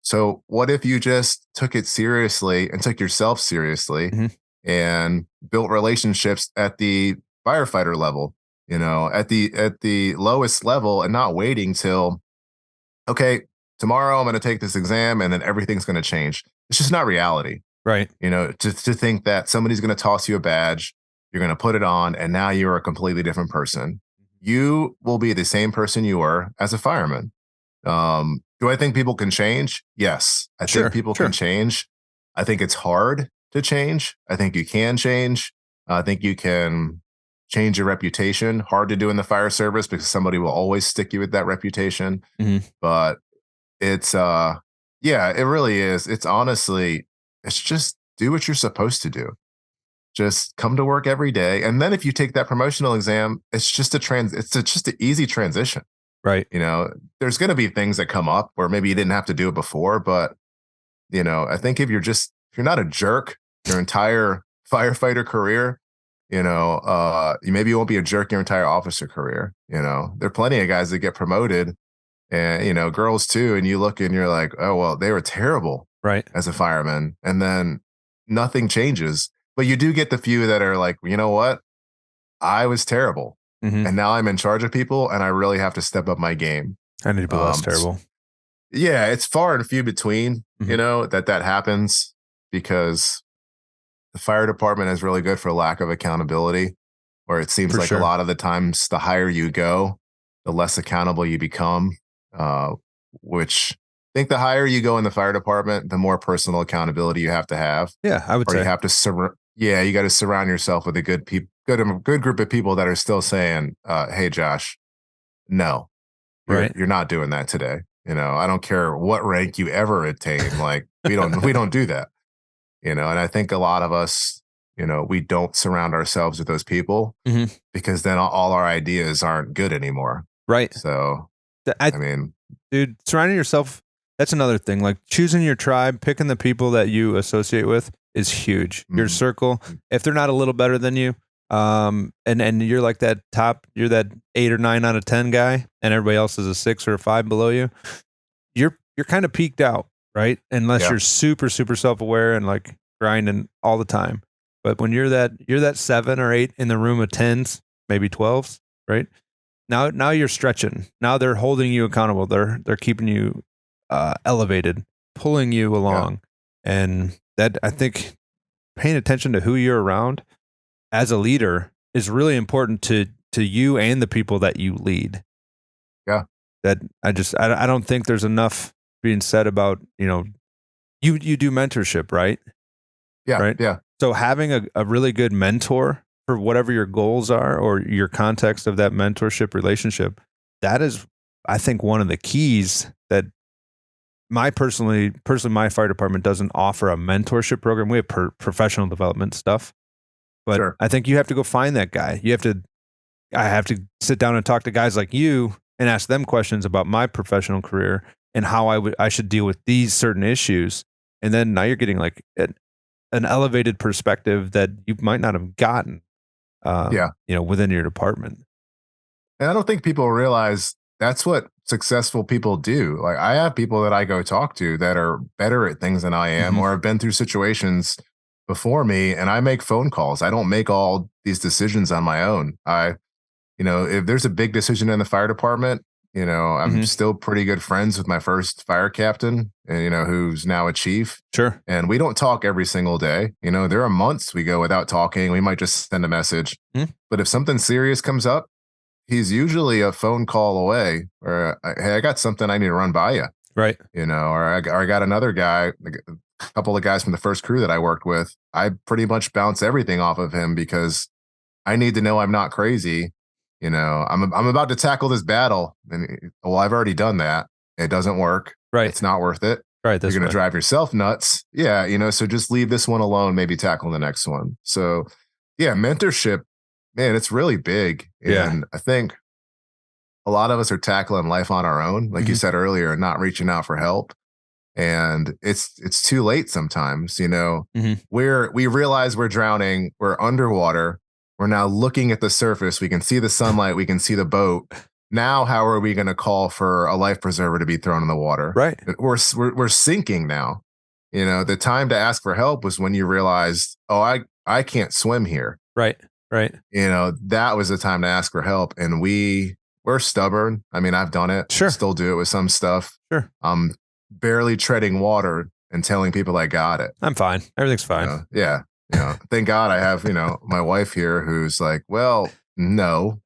So what if you just took it seriously and took yourself seriously Hmm. and built relationships at the firefighter level, at the lowest level, and not waiting till, okay, tomorrow I'm going to take this exam and then everything's going to change. It's just not reality. Right. To think that somebody's going to toss you a badge, you're going to put it on, and now you're a completely different person. You will be the same person you were as a fireman. Do I think people can change? Yes, I think Sure. people can Sure. change. I think it's hard to change. I think you can change. I think you can change your reputation. Hard to do in the fire service because somebody will always stick you with that reputation. Hmm. But it's yeah, it really is. It's honestly, it's just do what you're supposed to do. Just come to work every day. And then if you take that promotional exam, it's just an easy transition. Right. You know, there's going to be things that come up where maybe you didn't have to do it before, but I think if you're not a jerk your entire firefighter career, maybe you won't be a jerk your entire officer career. There are plenty of guys that get promoted and, girls too. And you look and you're like, oh, well, they were terrible Right. as a fireman. And then nothing changes. But you do get the few that are like, you know what? I was terrible. Mm-hmm. And now I'm in charge of people and I really have to step up my game. I need to be less terrible. Yeah, it's far and few between, Mm-hmm. that happens because the fire department is really good for lack of accountability, where it seems For like a sure. lot of the times the higher you go, the less accountable you become, which I think the higher you go in the fire department, the more personal accountability you have to have. Yeah, I would Or you say. have to you got to surround yourself with a good group of people that are still saying, "Hey, Josh, no, Right. you're not doing that today." I don't care what rank you ever attain. Like we don't do that. And I think a lot of us, we don't surround ourselves with those people Mm-hmm. because then all our ideas aren't good anymore. Right. So, I I mean, Dude, surrounding yourself, that's another thing. Like choosing your tribe, picking the people that you associate with is huge. Your mm, circle, mm, if they're not a little better than you, and you're like you're that 8 or 9 out of 10 guy, and everybody else is a 6 or a 5 below you, you're kind of peaked out, right? Unless yeah, you're super, super self-aware and like grinding all the time. But when you're that 7 or 8 in the room of 10s, maybe 12s, right? Now you're stretching. Now they're holding you accountable. They're keeping you elevated, pulling you yeah, along, and that I think paying attention to who you're around as a leader is really important to you and the people that you lead. yeah, That I don't think there's enough being said about you do mentorship, right? yeah, Right. yeah, So having a really good mentor for whatever your goals are or your context of that mentorship relationship, that is, I think, one of the keys that personally, my fire department doesn't offer a mentorship program. We have professional development stuff, but sure, I think you have to go find that guy. I have to sit down and talk to guys like you and ask them questions about my professional career and how I should deal with these certain issues. And then now you're getting like an elevated perspective that you might not have gotten, yeah. within your department. And I don't think people realize that's what successful people do. Like I have people that I go talk to that are better at things than I am Mhm. or have been through situations before me and I make phone calls. I don't make all these decisions on my own. If there's a big decision in the fire department, I'm Mhm. still pretty good friends with my first fire captain, and who's now a chief. Sure. And we don't talk every single day. There are months we go without talking. We might just send a message. Mhm. But if something serious comes up, he's usually a phone call away, or hey, I got something I need to run by you, Right. or I got another guy, like a couple of guys from the first crew that I worked with. I pretty much bounce everything off of him because I need to know I'm not crazy. I'm about to tackle this battle, and well, I've already done that. It doesn't work. Right. It's not worth it. Right. You're This going to way. drive yourself nuts. Yeah, so just leave this one alone. Maybe tackle the next one. So, yeah, mentorship, man, it's really big, Yeah. and I think a lot of us are tackling life on our own, like you Mhm. said earlier, not reaching out for help. And it's too late sometimes, Mhm. where we realize we're drowning, we're underwater, we're now looking at the surface, we can see the sunlight, we can see the boat. Now, how are we going to call for a life preserver to be thrown in the water? Right. We're sinking now. The time to ask for help was when you realized, oh, I can't swim here. Right. Right. That was the time to ask for help. And we're stubborn. I mean, I've done it, Sure. still do it with some stuff. Sure. I'm barely treading water and telling people I got it. I'm fine. Everything's fine. Yeah. Thank God I have, my wife here who's like, well, no,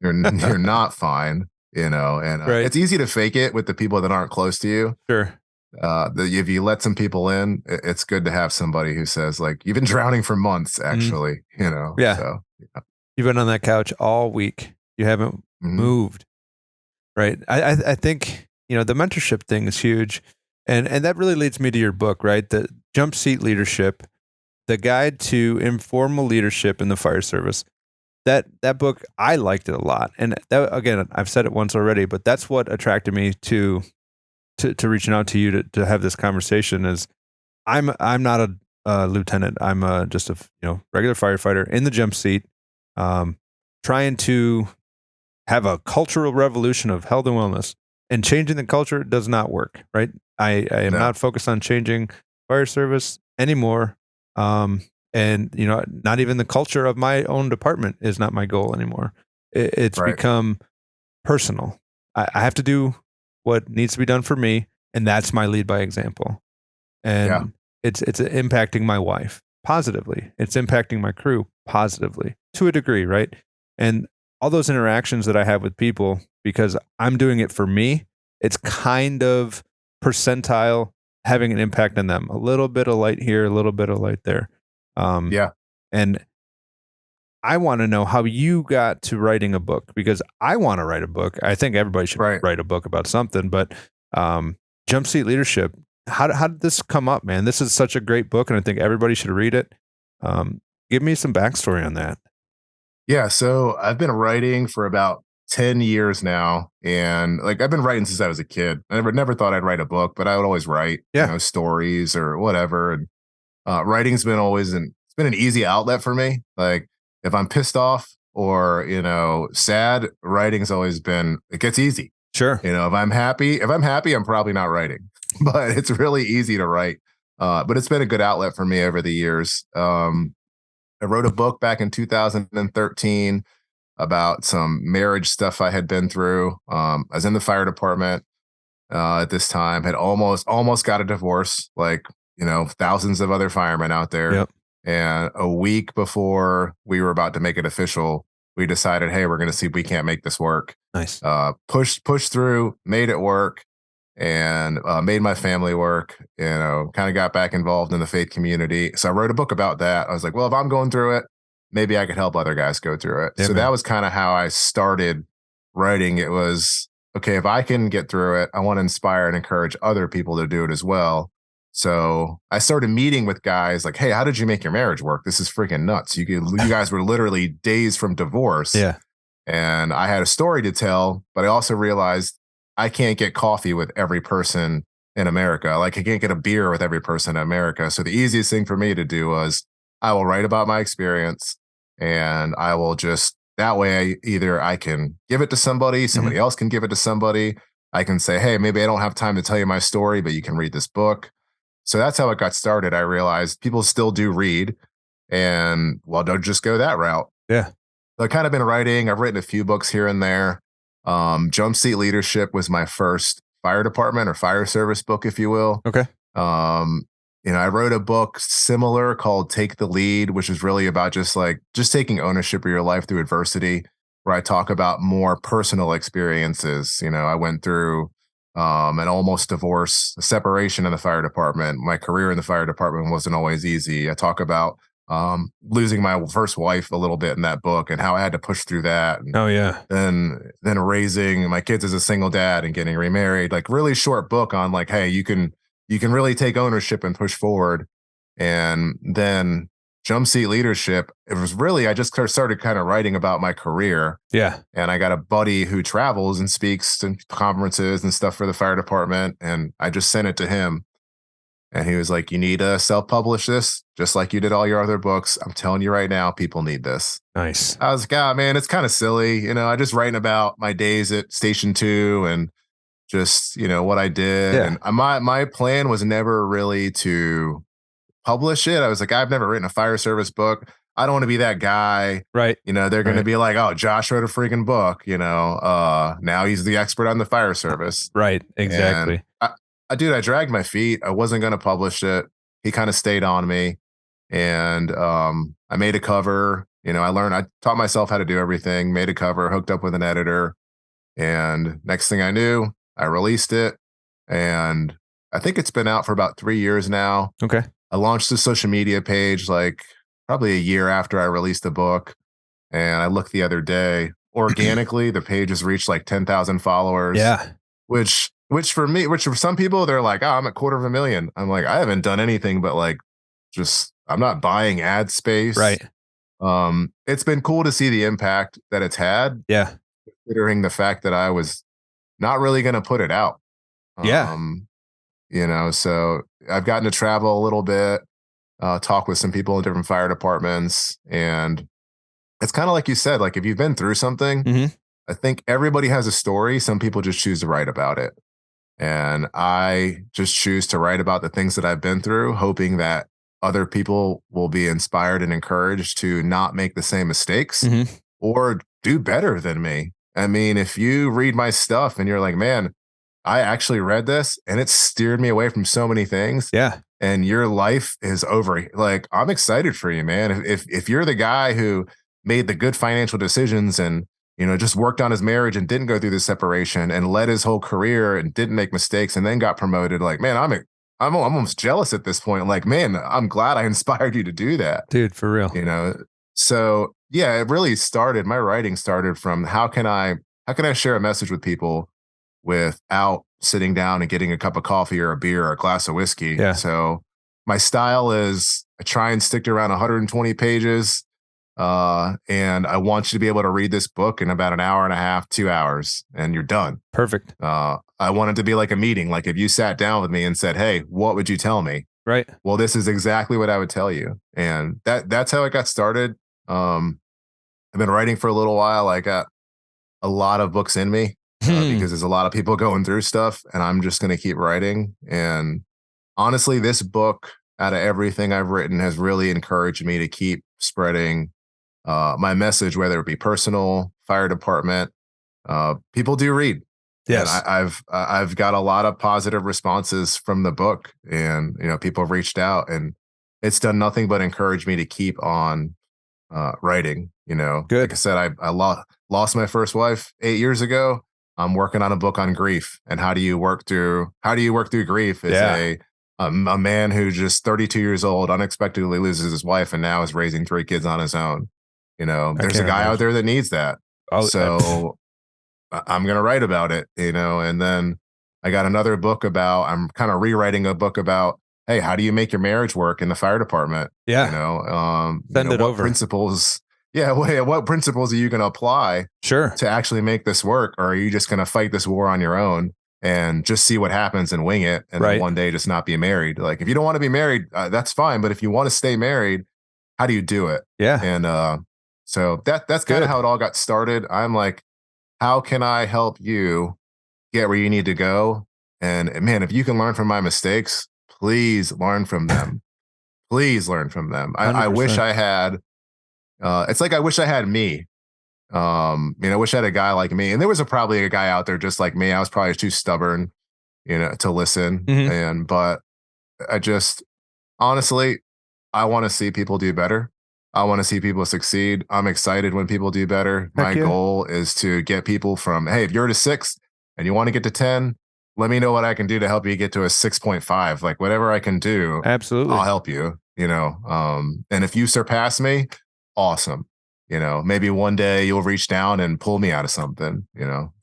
you're not fine, and Right. it's easy to fake it with the people that aren't close to you. Sure. If you let some people in, it's good to have somebody who says like, you've been drowning for months, Mhm. actually, Yeah. so You've been on that couch all week. You haven't mhm, moved. Right. I think, the mentorship thing is huge. And that really leads me to your book, right? The Jump Seat Leadership, the guide to informal leadership in the fire service. That book, I liked it a lot. And that, again, I've said it once already, but that's what attracted me to reaching out to you to have this conversation. Is I'm not a lieutenant. I'm just a regular firefighter in the jump seat, trying to have a cultural revolution of health and wellness. And changing the culture does not work, right? I am not focused on changing fire service anymore. And not even the culture of my own department is not my goal anymore. It's become personal. I have to do what needs to be done for me, and that's my lead by example. And it's impacting my wife positively. It's impacting my crew positively to a degree, right? And all those interactions that I have with people, because I'm doing it for me, it's kind of percentile having an impact on them. A little bit of light here, a little bit of light there. And I want to know how you got to writing a book, because I want to write a book. I think everybody should write a book about something, but Jump Seat Leadership, how did this come up, man? This is such a great book, and I think everybody should read it. Give me some backstory on that. Yeah, so I've been writing for about 10 years now, and I've been writing since I was a kid. I never thought I'd write a book, but I would always write stories or whatever. And writing's been it's been an easy outlet for me. Like if I'm pissed off or sad, writing's always been, it gets easy. Sure. If I'm happy, I'm probably not writing, but it's really easy to write. But it's been a good outlet for me over the years. I wrote a book back in 2013 about some marriage stuff I had been through. I was in the fire department at this time, had almost got a divorce, thousands of other firemen out there. Yep. And a week before we were about to make it official, we decided, hey, we're going to see if we can't make this work. Nice. Pushed through, made it work, and made my family work, kind of got back involved in the faith community. So I wrote a book about that. I was like, well, if I'm going through it, maybe I could help other guys go through it. So that was kind of how I started writing. It was, okay, if I can get through it, I want to inspire and encourage other people to do it as well. So I started meeting with guys like, hey, how did you make your marriage work? This is freaking nuts. You guys were literally days from divorce. Yeah. And I had a story to tell, but I also realized I can't get coffee with every person in America. I can't get a beer with every person in America. So the easiest thing for me to do was I will write about my experience, and I will just, that way, either I can give it to somebody else can give it to somebody. I can say, hey, maybe I don't have time to tell you my story, but you can read this book. So that's how it got started. I realized people still do read, and don't just go that route. Yeah. So I've kind of been writing. I've written a few books here and there. Jump Seat Leadership was my first fire department or fire service book, if you will. Okay. I wrote a book similar called Take the Lead, which is really about just taking ownership of your life through adversity, where I talk about more personal experiences. I went through an almost divorce, a separation in the fire department. My career in the fire department wasn't always easy. I talk about losing my first wife a little bit in that book and how I had to push through that. And oh yeah. Then raising my kids as a single dad and getting remarried, really short book on hey, you can really take ownership and push forward. And then Jump Seat Leadership, it was really, I just started kind of writing about my career. Yeah. And I got a buddy who travels and speaks to conferences and stuff for the fire department. And I just sent it to him. And he was like, you need to self-publish this, just like you did all your other books. I'm telling you right now, people need this. Nice. I was like, man, it's kind of silly. I just writing about my days at Station 2 and just, what I did. Yeah. And my plan was never really to publish it. I was like, I've never written a fire service book. I don't want to be that guy. Right. They're going to be like, oh, Josh wrote a freaking book, now he's the expert on the fire service. Right. Exactly. I dragged my feet. I wasn't going to publish it. He kind of stayed on me, and I made a cover. I taught myself how to do everything, made a cover, hooked up with an editor. And next thing I knew, I released it, and I think it's been out for about 3 years now. Okay. I launched a social media page probably a year after I released the book. And I looked the other day, organically, the page has reached 10,000 followers. Yeah. Which which for some people, they're like, oh, I'm at $250,000. I'm like, I haven't done anything but like, just, I'm not buying ad space. Right. It's been cool to see the impact that it's had, Yeah. considering the fact that I was not really going to put it out. Yeah. So I've gotten to travel a little bit, talk with some people in different fire departments. And it's kind of like you said, like if you've been through something, Hmm. I think everybody has a story. Some people just choose to write about it. And I just choose to write about the things that I've been through, hoping that other people will be inspired and encouraged to not make the same mistakes Hmm. or do better than me. I mean, if you read my stuff and you're like, man, I actually read this and it steered me away from so many things, Yeah. and your life is over. Like, I'm excited for you, man. If you're the guy who made the good financial decisions and just worked on his marriage and didn't go through the separation and led his whole career and didn't make mistakes and then got promoted, like, man, I'm almost jealous at this point. Like, man, I'm glad I inspired you to do that. Dude, for real. You know, so yeah, it really started. My writing started from how can I share a message with people without sitting down and getting a cup of coffee or a beer or a glass of whiskey. Yeah. So my style is I try and stick to around 120 pages. And I want you to be able to read this book in about an hour and a half, 2 hours, and you're done. Perfect. I want it to be like a meeting. Like if you sat down with me and said, hey, what would you tell me? Right. Well, this is exactly what I would tell you. And that's how it got started. I've been writing for a little while. I got a lot of books in me because there's a lot of people going through stuff, and I'm just going to keep writing. And honestly, this book, out of everything I've written, has really encouraged me to keep spreading my message, whether it be personal, fire department. People do read. Yes. And I've got a lot of positive responses from the book, and people have reached out, and it's done nothing but encourage me to keep on writing. Good. Like I said, I lost my first wife 8 years ago. I'm working on a book on grief and how do you work through grief as a man who just 32 years old unexpectedly loses his wife and now is raising 3 kids on his own. There's a guy out there that needs that. Oh, So I'm going to write about it, and then I got another book I'm kind of rewriting a book about, hey, how do you make your marriage work in the fire department? Yeah. Send it what over. principles? Yeah. What principles are you going to apply Sure. to actually make this work? Or are you just going to fight this war on your own and just see what happens and wing it? And then one day just not be married. Like if you don't want to be married, that's fine. But if you want to stay married, how do you do it? Yeah. And so that's kind of how it all got started. I'm like, how can I help you get where you need to go? And man, if you can learn from my mistakes, please learn from them. Please learn from them. I wish I had, it's like, I wish I had me. I wish I had a guy like me. And there was probably a guy out there just like me. I was probably too stubborn, to listen. Mhm. But I just, honestly, I want to see people do better. I want to see people succeed. I'm excited when people do better. My goal is to get people from, hey, if you're at a 6 and you want to get to 10, let me know what I can do to help you get to a 6.5. Like whatever I can do, Absolutely. I'll help you, and if you surpass me, awesome. Maybe one day you'll reach down and pull me out of something,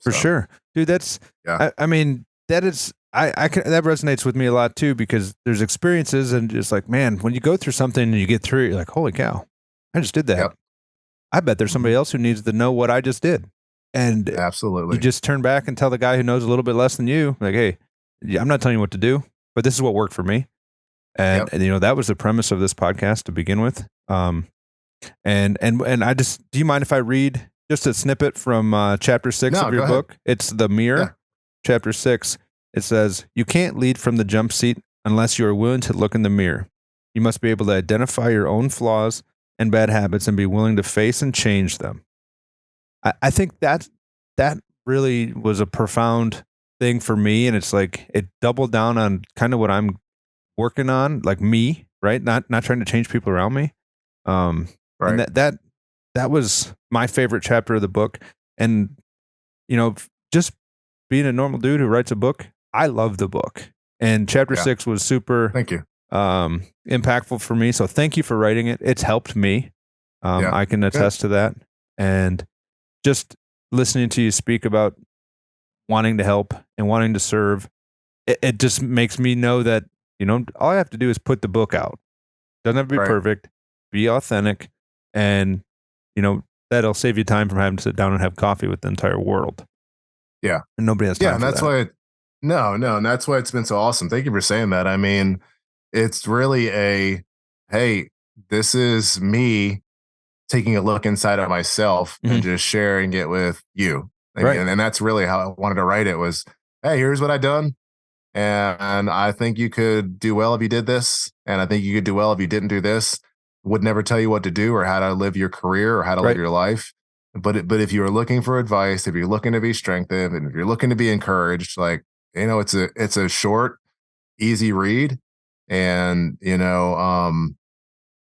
For sure. Dude, that's, I mean, that is, that resonates with me a lot too, because there's experiences and just like, man, when you go through something and you get through it, you're like, holy cow, I just did that. Yep. I bet there's somebody else who needs to know what I just did. And absolutely, you just turn back and tell the guy who knows a little bit less than you, like, hey, I'm not telling you what to do, but this is what worked for me. And that was the premise of this podcast to begin with. And I just, do you mind if I read just a snippet from chapter 6 of your book? It's The Mirror, chapter 6. It says, you can't lead from the jump seat unless you are willing to look in the mirror. You must be able to identify your own flaws and bad habits and be willing to face and change them. I think that really was a profound thing for me. And it's like, it doubled down on kind of what I'm working on, like me, right? Not trying to change people around me. Right. And that was my favorite chapter of the book. And, just being a normal dude who writes a book, I love the book. And chapter 6 was super thank you. Impactful for me. So thank you for writing it. It's helped me. I can attest to that. And just listening to you speak about wanting to help and wanting to serve. It just makes me know that, all I have to do is put the book out. Doesn't have to be Right. perfect, be authentic, and, that'll save you time from having to sit down and have coffee with the entire world. Yeah. And nobody has time Yeah. And for that's that. why, no, and that's why it's been so awesome. Thank you for saying that. I mean, it's really hey, this is me taking a look inside of myself and Mhm. just sharing it with you. I mean, Right. and that's really how I wanted to write it was, hey, here's what I done. And I think you could do well if you did this. And I think you could do well if you didn't do this. Would never tell you what to do or how to live your career or how to live Right. your life. But if you're looking for advice, if you're looking to be strengthened, and if you're looking to be encouraged, like it's a short, easy read. And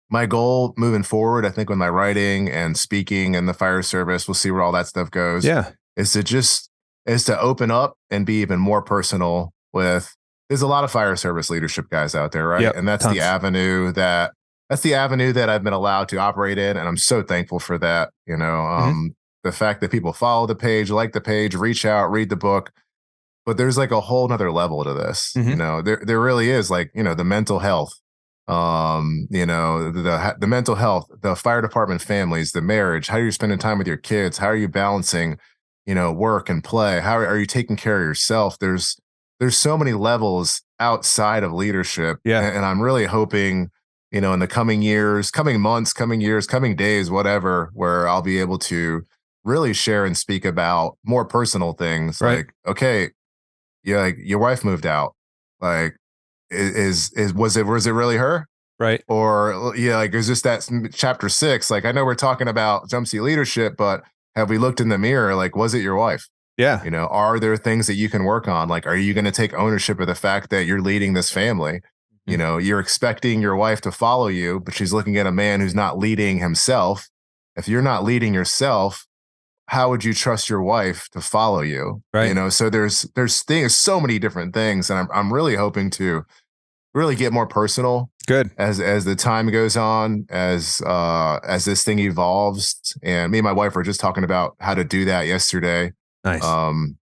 my goal moving forward, I think, with my writing and speaking and the fire service, we'll see where all that stuff goes, Yeah. is to just is to open up and be even more personal with there's a lot of fire service leadership guys out there, right? Yep. And Tons. that's the avenue that I've been allowed to operate in. And I'm so thankful for that. Mhm. The fact that people follow the page, like the page, reach out, read the book, but there's like a whole nother level to this. Mhm. There really is, like, the mental health, the mental health, the fire department families, the marriage, how are you spending time with your kids, how are you balancing, work and play, how are you taking care of yourself. There's so many levels outside of leadership, Yeah. and I'm really hoping, in the coming years, coming months, coming years, coming days, whatever, where I'll be able to really share and speak about more personal things, Right. like, okay, yeah, like your wife moved out. Like, was it really her? Right. Or yeah, like is this that chapter 6? Like, I know we're talking about jumpsuit leadership, but have we looked in the mirror? Like, was it your wife? Yeah. Are there things that you can work on? Like, are you going to take ownership of the fact that you're leading this family? Mhm. You're expecting your wife to follow you, but she's looking at a man who's not leading himself. If you're not leading yourself, how would you trust your wife to follow you? Right. So there's things, so many different things, and I'm really hoping to really get more personal Good. as the time goes on, as this thing evolves. And me and my wife were just talking about how to do that yesterday. Nice. Um,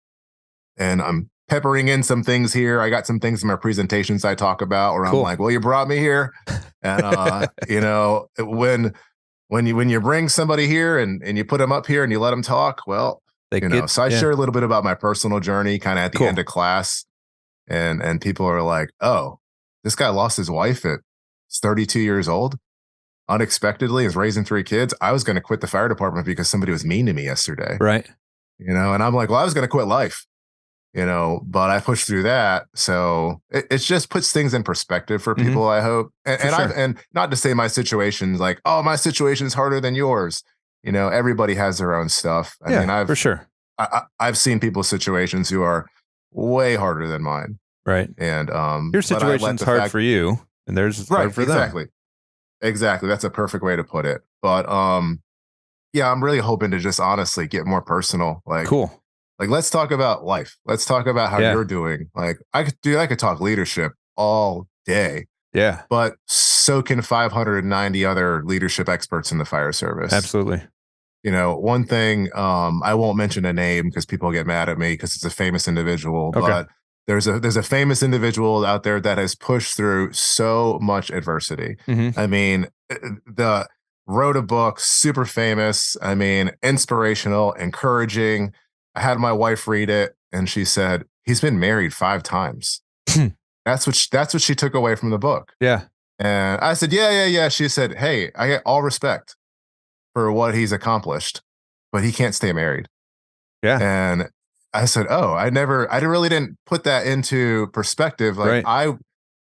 and I'm peppering in some things here. I got some things in my presentations I talk about where I'm Cool. like, well, you brought me here. And when you bring somebody here and you put them up here and you let them talk, well, They get, so I yeah. share a little bit about my personal journey kind of at the Cool. end of class. And people are like, oh, this guy lost his wife at 32 years old unexpectedly, is raising 3 kids. I was going to quit the fire department because somebody was mean to me yesterday, Right. and I'm like, well, I was going to quit life, but I pushed through that. So it just puts things in perspective for Mhm. people, I hope. And, For and I've, sure. and not to say my situation's like, oh, my situation's harder than yours. Everybody has their own stuff. I mean, Yeah. For sure. I've seen people's situations who are way harder than mine. Right. And Your but I let situation's the hard fact for you, and theirs is right, hard for them. exactly. That's a perfect way to put it. But yeah, I'm really hoping to just honestly get more personal. Cool. Like, let's talk about life. Let's talk about how Yeah. you're doing. Like, I could talk leadership all day, Yeah. but so can 590 other leadership experts in the fire service. Absolutely. One thing, I won't mention a name because people get mad at me because it's a famous individual, Okay. but there's a famous individual out there that has pushed through so much adversity. Mhm. I mean, the wrote a book, super famous. I mean, inspirational, encouraging. I had my wife read it, and she said he's been married 5 times. That's what she took away from the book. Yeah. And I said, yeah, yeah, yeah. She said, hey, I get all respect for what he's accomplished, but he can't stay married. Yeah. And I said, oh, I really didn't put that into perspective. Like, Right.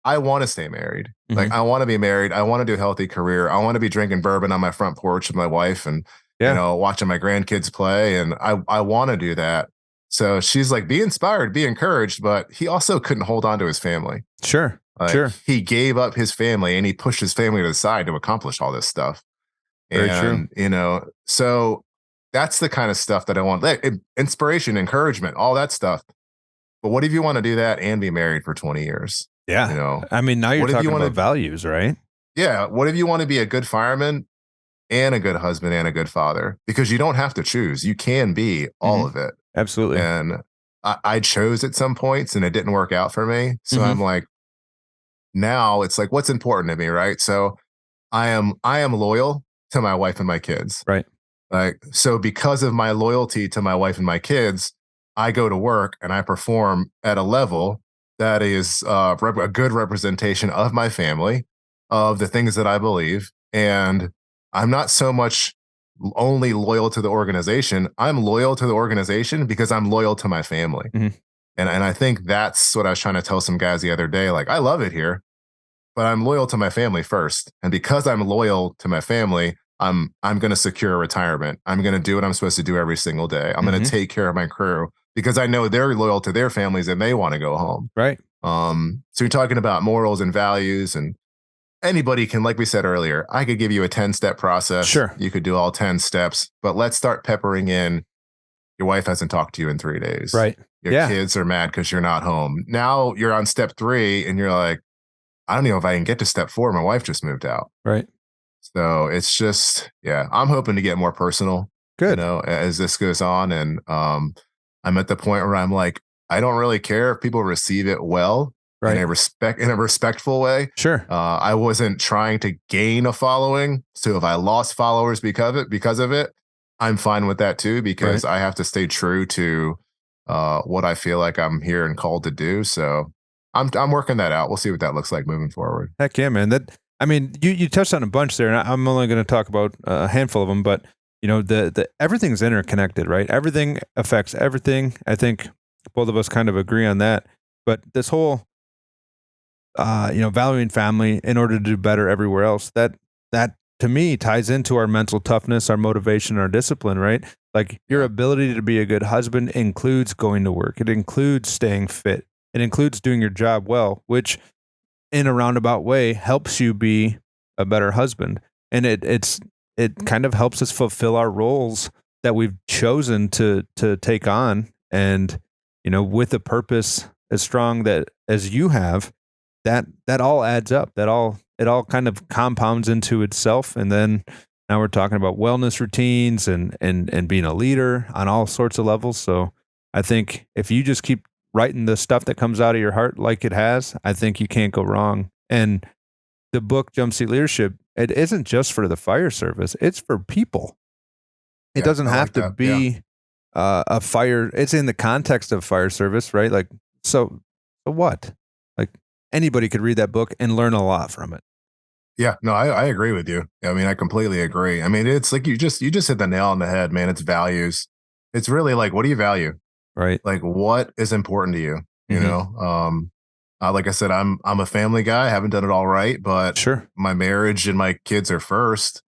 I want to stay married. Like, Mhm. I want to be married. I want to do a healthy career. I want to be drinking bourbon on my front porch with my wife and, Yeah. watching my grandkids play. And I want to do that. So she's like, be inspired, be encouraged. But he also couldn't hold on to his family. Sure. Like, Sure. he gave up his family and he pushed his family to the side to accomplish all this stuff. Very true. And, so that's the kind of stuff that I want, like, inspiration, encouragement, all that stuff. But what if you want to do that and be married for 20 years? Yeah. I mean, now you're What if you talking want about to, values, right? yeah, what if you want to be a good fireman and a good husband and a good father? Because you don't have to choose. You can be all Mhm. of it. Absolutely. And I chose at some points and it didn't work out for me. So Hmm. I'm like, now it's like, what's important to me, right? So I am loyal to my wife and my kids. Right. Like, so because of my loyalty to my wife and my kids, I go to work and I perform at a level that is a good representation of my family, of the things that I believe. And I'm not so much only loyal to the organization. I'm loyal to the organization because I'm loyal to my family. Hmm. And I think that's what I was trying to tell some guys the other day. Like, I love it here, but I'm loyal to my family first. And because I'm loyal to my family, I'm going to secure a retirement. I'm going to do what I'm supposed to do every single day. I'm going to Hmm. take care of my crew because I know they're loyal to their families and they want to go home. Right. So you're talking about morals and values, and anybody can, like we said earlier, I could give you a 10-step process. Sure. You could do all 10 steps, but let's start peppering in. Your wife hasn't talked to you in 3 days. Right. Your Yeah. kids are mad because you're not home. Now you're on step 3 and you're like, I don't know if I can get to step 4. My wife just moved out. Right. So it's just, yeah, I'm hoping to get more personal, Good. as this goes on. And I'm at the point where I'm like, I don't really care if people receive it well in Right. in a respectful way. Sure. I wasn't trying to gain a following. So if I lost followers because of it, I'm fine with that too, Right. because I have to stay true to what I feel like I'm here and called to do. So I'm working that out. We'll see what that looks like moving forward. Heck yeah, man. I mean, you touched on a bunch there, and I'm only going to talk about a handful of them, but the everything's interconnected, right? Everything affects everything. I think both of us kind of agree on that. But this whole, valuing family in order to do better everywhere else, that to me ties into our mental toughness, our motivation, our discipline, right? Like your Yeah. ability to be a good husband includes going to work. It includes staying fit. It includes doing your job well, which in a roundabout way helps you be a better husband. And it kind of helps us fulfill our roles that we've chosen to take on. And with a purpose as strong that as you have, that all adds up. It all kind of compounds into itself. And then now we're talking about wellness routines and being a leader on all sorts of levels. So I think if you just keep writing the stuff that comes out of your heart like it has, I think you can't go wrong. And the book Jump Seat Leadership, it isn't just for the fire service, it's for people. It Yeah, doesn't I have like to that. Yeah. be a fire, it's in the context of fire service, right? Like, so what? Like, anybody could read that book and learn a lot from it, Yeah, no, I agree with you. I mean, I completely agree. I mean, it's like you just hit the nail on the head, man. It's values. It's really like, what do you value? right? Like, what is important to you? You Hmm. know, like I said, I'm a family guy. I haven't done it all right, but Sure. my marriage and my kids are first.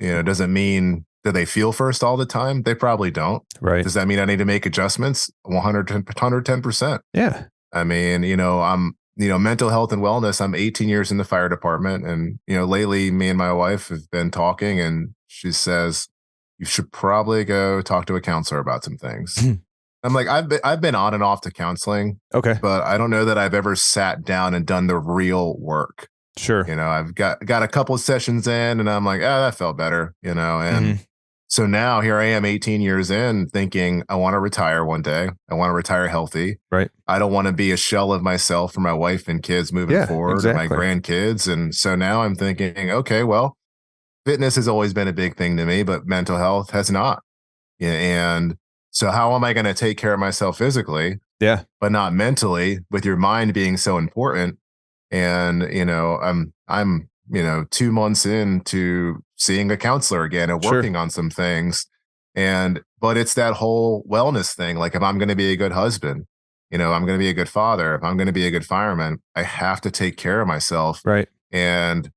Doesn't mean that they feel first all the time. They probably don't. Right. Does that mean I need to make adjustments? 110%. Yeah. I mean, mental health and wellness. I'm 18 years in the fire department. And, lately me and my wife have been talking and she says, you should probably go talk to a counselor about some things. I'm like, I've been on and off to counseling, Okay. but I don't know that I've ever sat down and done the real work. Sure. I've got a couple of sessions in and I'm like, that felt better, and Hmm. so now here I am 18 years in thinking I want to retire one day. I want to retire healthy. Right. I don't want to be a shell of myself for my wife and kids moving Yeah, forward or my exactly. grandkids. And so now I'm thinking, okay, well, fitness has always been a big thing to me, but mental health has not. Yeah, and so how am I going to take care of myself physically, Yeah. but not mentally, with your mind being so important? And I'm 2 months into seeing a counselor again and Sure. working on some things. And but it's that whole wellness thing. Like, if I'm going to be a good husband, I'm going to be a good father, if I'm going to be a good fireman, I have to take care of myself. Right. And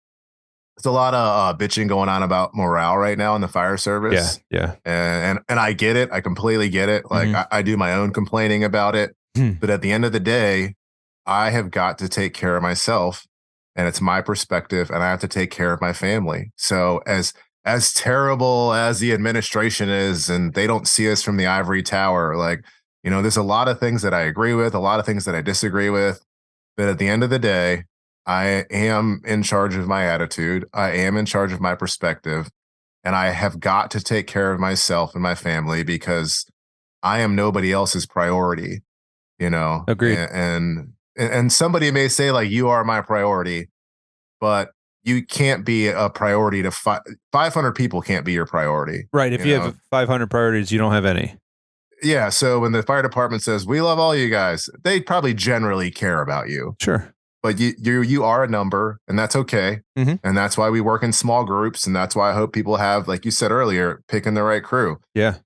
there's a lot of bitching going on about morale right now in the fire Yeah. service. Yeah. And I get it. I completely get it. Like, Hmm. I do my own complaining about it. Hmm. But at the end of the day, I have got to take care of myself, and it's my perspective, and I have to take care of my family. So as terrible as the administration is, and they don't see us from the ivory tower, like, there's a lot of things that I agree with, a lot of things that I disagree with. But at the end of the day, I am in charge of my attitude. I am in charge of my perspective, and I have got to take care of myself and my family because I am nobody else's priority. Agreed. And somebody may say like, you are my priority, but you can't be a priority to 500 people can't be your priority. Right. If you have 500 priorities, you don't have any. Yeah. So when the fire department says, we love all you guys, they probably generally care about you. Sure. But you are a number, and that's okay. Mm-hmm. And that's why we work in small groups. And that's why I hope people have, like you said earlier, picking the right crew. Yeah.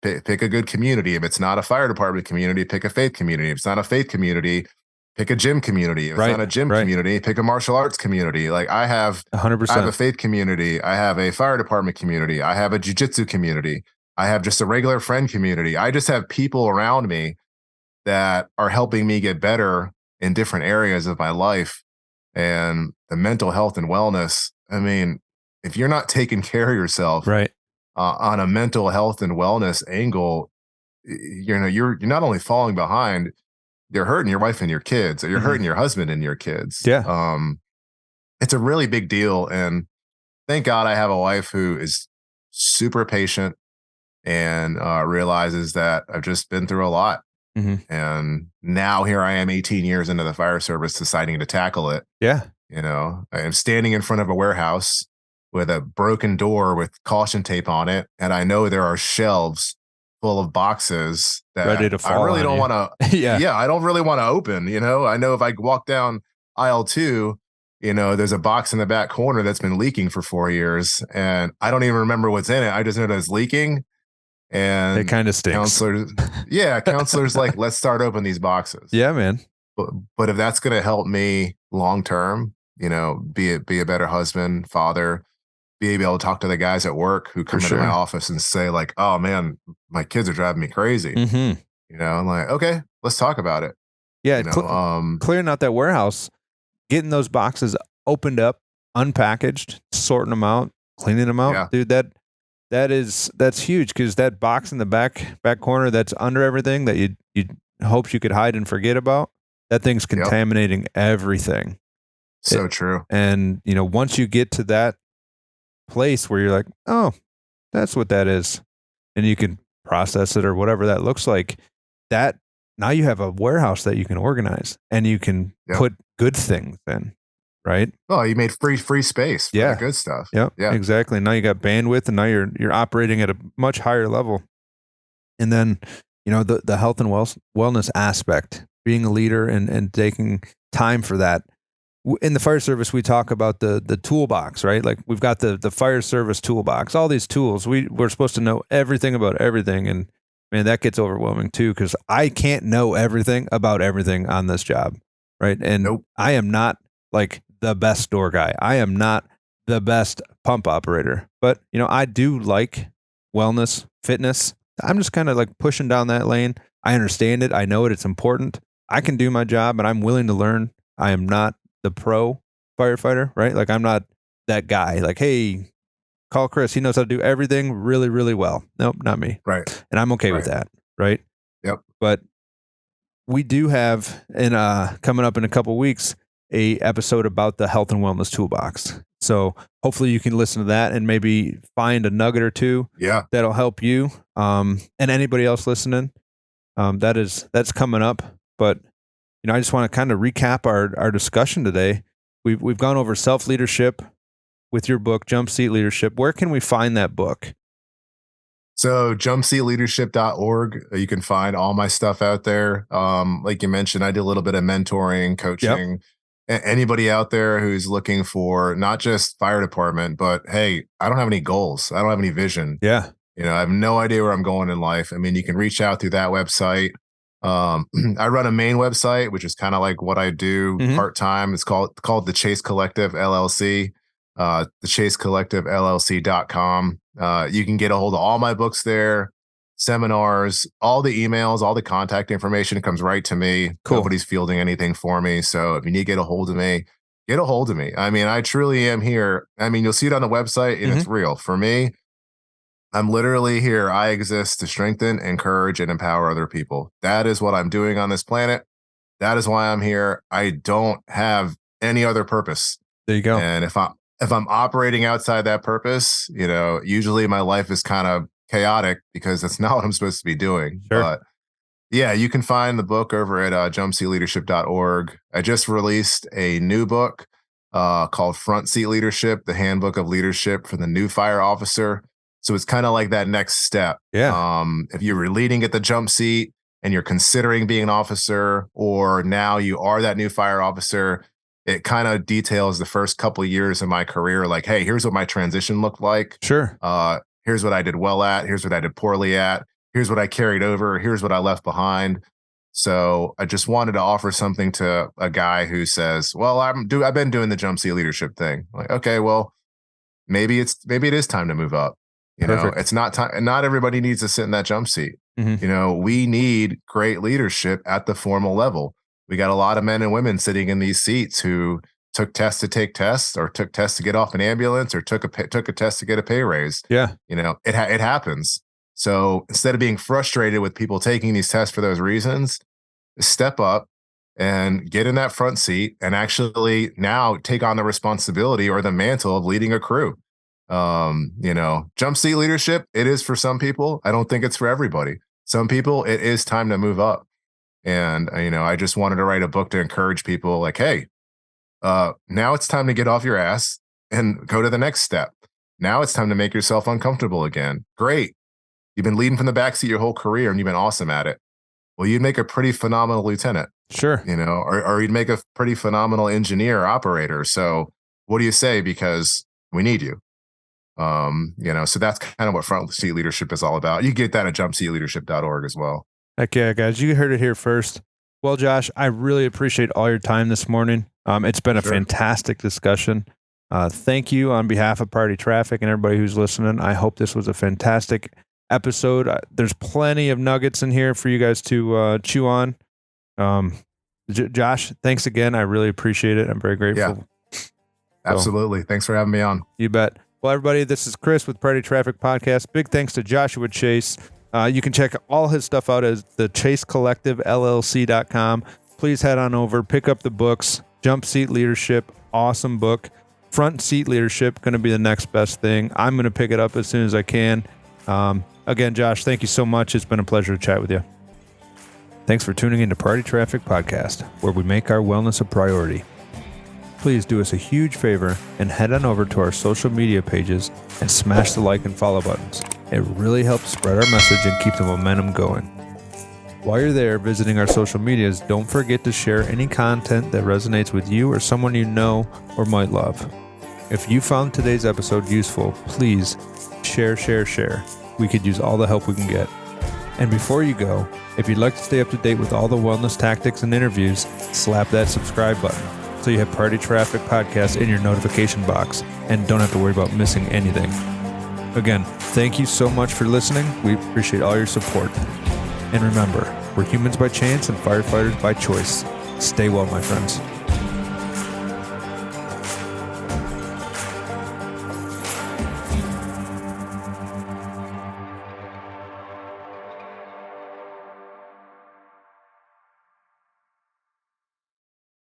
Pick a good community. If it's not a fire department community, pick a faith community. If it's not a faith community, pick a gym community. If it's not a gym community, pick a martial arts community. Like I have 100%. I have a faith community. I have a fire department community. I have a jiu-jitsu community. I have just a regular friend community. I just have people around me that are helping me get better in different areas of my life. And the mental health and wellness, I mean, if you're not taking care of yourself on a mental health and wellness angle, you're not only falling behind, you're hurting your wife and your kids, or you're hurting your husband and your kids. Yeah. It's a really big deal. And thank God I have a wife who is super patient and realizes that I've just been through a lot. Mm-hmm. And now here I am 18 years into the fire service deciding to tackle it. Yeah. I'm standing in front of a warehouse with a broken door with caution tape on it. And I know there are shelves full of boxes that ready to fall I really don't want to, I don't really want to open. I know if I walk down aisle 2, there's a box in the back corner that's been leaking for 4 years and I don't even remember what's in it. I just know that it's leaking. And it kind of stinks. Counselors like, let's start opening these boxes. Yeah, man. But if that's going to help me long term, be a better husband, father, be able to talk to the guys at work who come into my office and say like, oh man, my kids are driving me crazy. Mm-hmm. I'm like, okay, let's talk about it. Yeah. Clearing out that warehouse, getting those boxes opened up, unpackaged, sorting them out, cleaning them out, dude, that's huge, because that box in the back corner that's under everything that you hoped you could hide and forget about, that thing's contaminating everything. So true. And once you get to that place where you're like, oh, that's what that is, and you can process it or whatever that looks like, that now you have a warehouse that you can organize and you can put good things in. Right. Oh, you made free space for the good stuff. Yeah, exactly. Now you got bandwidth, and now you're operating at a much higher level. And then, the health and wellness aspect, being a leader and taking time for that. In the fire service, we talk about the toolbox, right? Like we've got the fire service toolbox, all these tools. We're supposed to know everything about everything. And man, that gets overwhelming too, because I can't know everything about everything on this job. Right. And I am not like the best door guy. I am not the best pump operator, but I do like wellness, fitness. I'm just kind of like pushing down that lane. I understand it. I know it. It's important. I can do my job and I'm willing to learn. I am not the pro firefighter, right? Like I'm not that guy. Like, hey, call Chris. He knows how to do everything really, really well. Nope, not me. Right. And I'm okay with that. Right. Yep. But we do have coming up in a couple weeks, a episode about the health and wellness toolbox. So hopefully you can listen to that and maybe find a nugget or two that'll help you. And anybody else listening, that's coming up. But, I just want to kind of recap our discussion today. We've gone over self-leadership with your book, Jump Seat Leadership. Where can we find that book? So jumpseatleadership.org, you can find all my stuff out there. Like you mentioned, I do a little bit of mentoring, coaching. Anybody out there who's looking for not just fire department, but hey, I don't have any goals. I don't have any vision. Yeah. I have no idea where I'm going in life. I mean, you can reach out through that website. I run a main website, which is kind of like what I do part-time. It's called the Chase Collective LLC, the chasecollectivellc.com. You can get a hold of all my books there, seminars, all the emails, all the contact information comes right to me. Cool. Nobody's fielding anything for me. So if you need to get a hold of me, get a hold of me. I mean, I truly am here. I mean, you'll see it on the website and it's real. For me, I'm literally here. I exist to strengthen, encourage, and empower other people. That is what I'm doing on this planet. That is why I'm here. I don't have any other purpose. There you go. And if I'm operating outside that purpose, usually my life is kind of chaotic because that's not what I'm supposed to be doing. Sure. But Yeah, you can find the book over at jumpseatleadership.org. I just released a new book called Front Seat Leadership, the Handbook of Leadership for the New Fire Officer. So it's kind of like that next step. Yeah. If you were leading at the jump seat and you're considering being an officer, or now you are that new fire officer, it kind of details the first couple of years of my career. Like, hey, here's what my transition looked like. Sure. Here's what I did well at. Here's what I did poorly at. Here's what I carried over. Here's what I left behind. So I just wanted to offer something to a guy who says, well, I've been doing the jump seat leadership thing. Like, okay, well, maybe it is time to move up. Perfect. It's not time. Not everybody needs to sit in that jump seat. Mm-hmm. We need great leadership at the formal level. We got a lot of men and women sitting in these seats who took tests to take tests, or took tests to get off an ambulance, or took a test to get a pay raise. Yeah. It happens. So instead of being frustrated with people taking these tests for those reasons, step up and get in that front seat and actually now take on the responsibility or the mantle of leading a crew. Jump seat leadership, it is for some people. I don't think it's for everybody. Some people, it is time to move up. And, I just wanted to write a book to encourage people like, hey, now it's time to get off your ass and go to the next step. Now it's time to make yourself uncomfortable again. Great. You've been leading from the backseat your whole career and you've been awesome at it. Well, you'd make a pretty phenomenal lieutenant. Sure. Or you'd make a pretty phenomenal engineer or operator. So what do you say? Because we need you. So that's kind of what front seat leadership is all about. You get that at jumpseatleadership.org as well. Heck yeah, guys. You heard it here first. Well, Josh, I really appreciate all your time this morning. It's been a fantastic discussion. Thank you on behalf of Party Traffic and everybody who's listening. I hope this was a fantastic episode. There's plenty of nuggets in here for you guys to chew on. Josh, thanks again. I really appreciate it. I'm very grateful. Yeah, absolutely. Thanks for having me on. You bet. Well, everybody, this is Chris with Party Traffic Podcast. Big thanks to Joshua Chase. You can check all his stuff out at the chasecollectivellc.com. Please head on over, pick up the books. Jump Seat Leadership, awesome book. Front Seat Leadership, going to be the next best thing. I'm going to pick it up as soon as I can. Again, Josh, thank you so much. It's been a pleasure to chat with you. Thanks for tuning in to Party Traffic Podcast, where we make our wellness a priority. Please do us a huge favor and head on over to our social media pages and smash the like and follow buttons. It really helps spread our message and keep the momentum going. While you're there visiting our social medias, don't forget to share any content that resonates with you or someone you know or might love. If you found today's episode useful, please share. We could use all the help we can get. And before you go, if you'd like to stay up to date with all the wellness tactics and interviews, slap that subscribe button so you have Party Traffic Podcast in your notification box and don't have to worry about missing anything. Again, thank you so much for listening. We appreciate all your support. And remember, we're humans by chance and firefighters by choice. Stay well, my friends.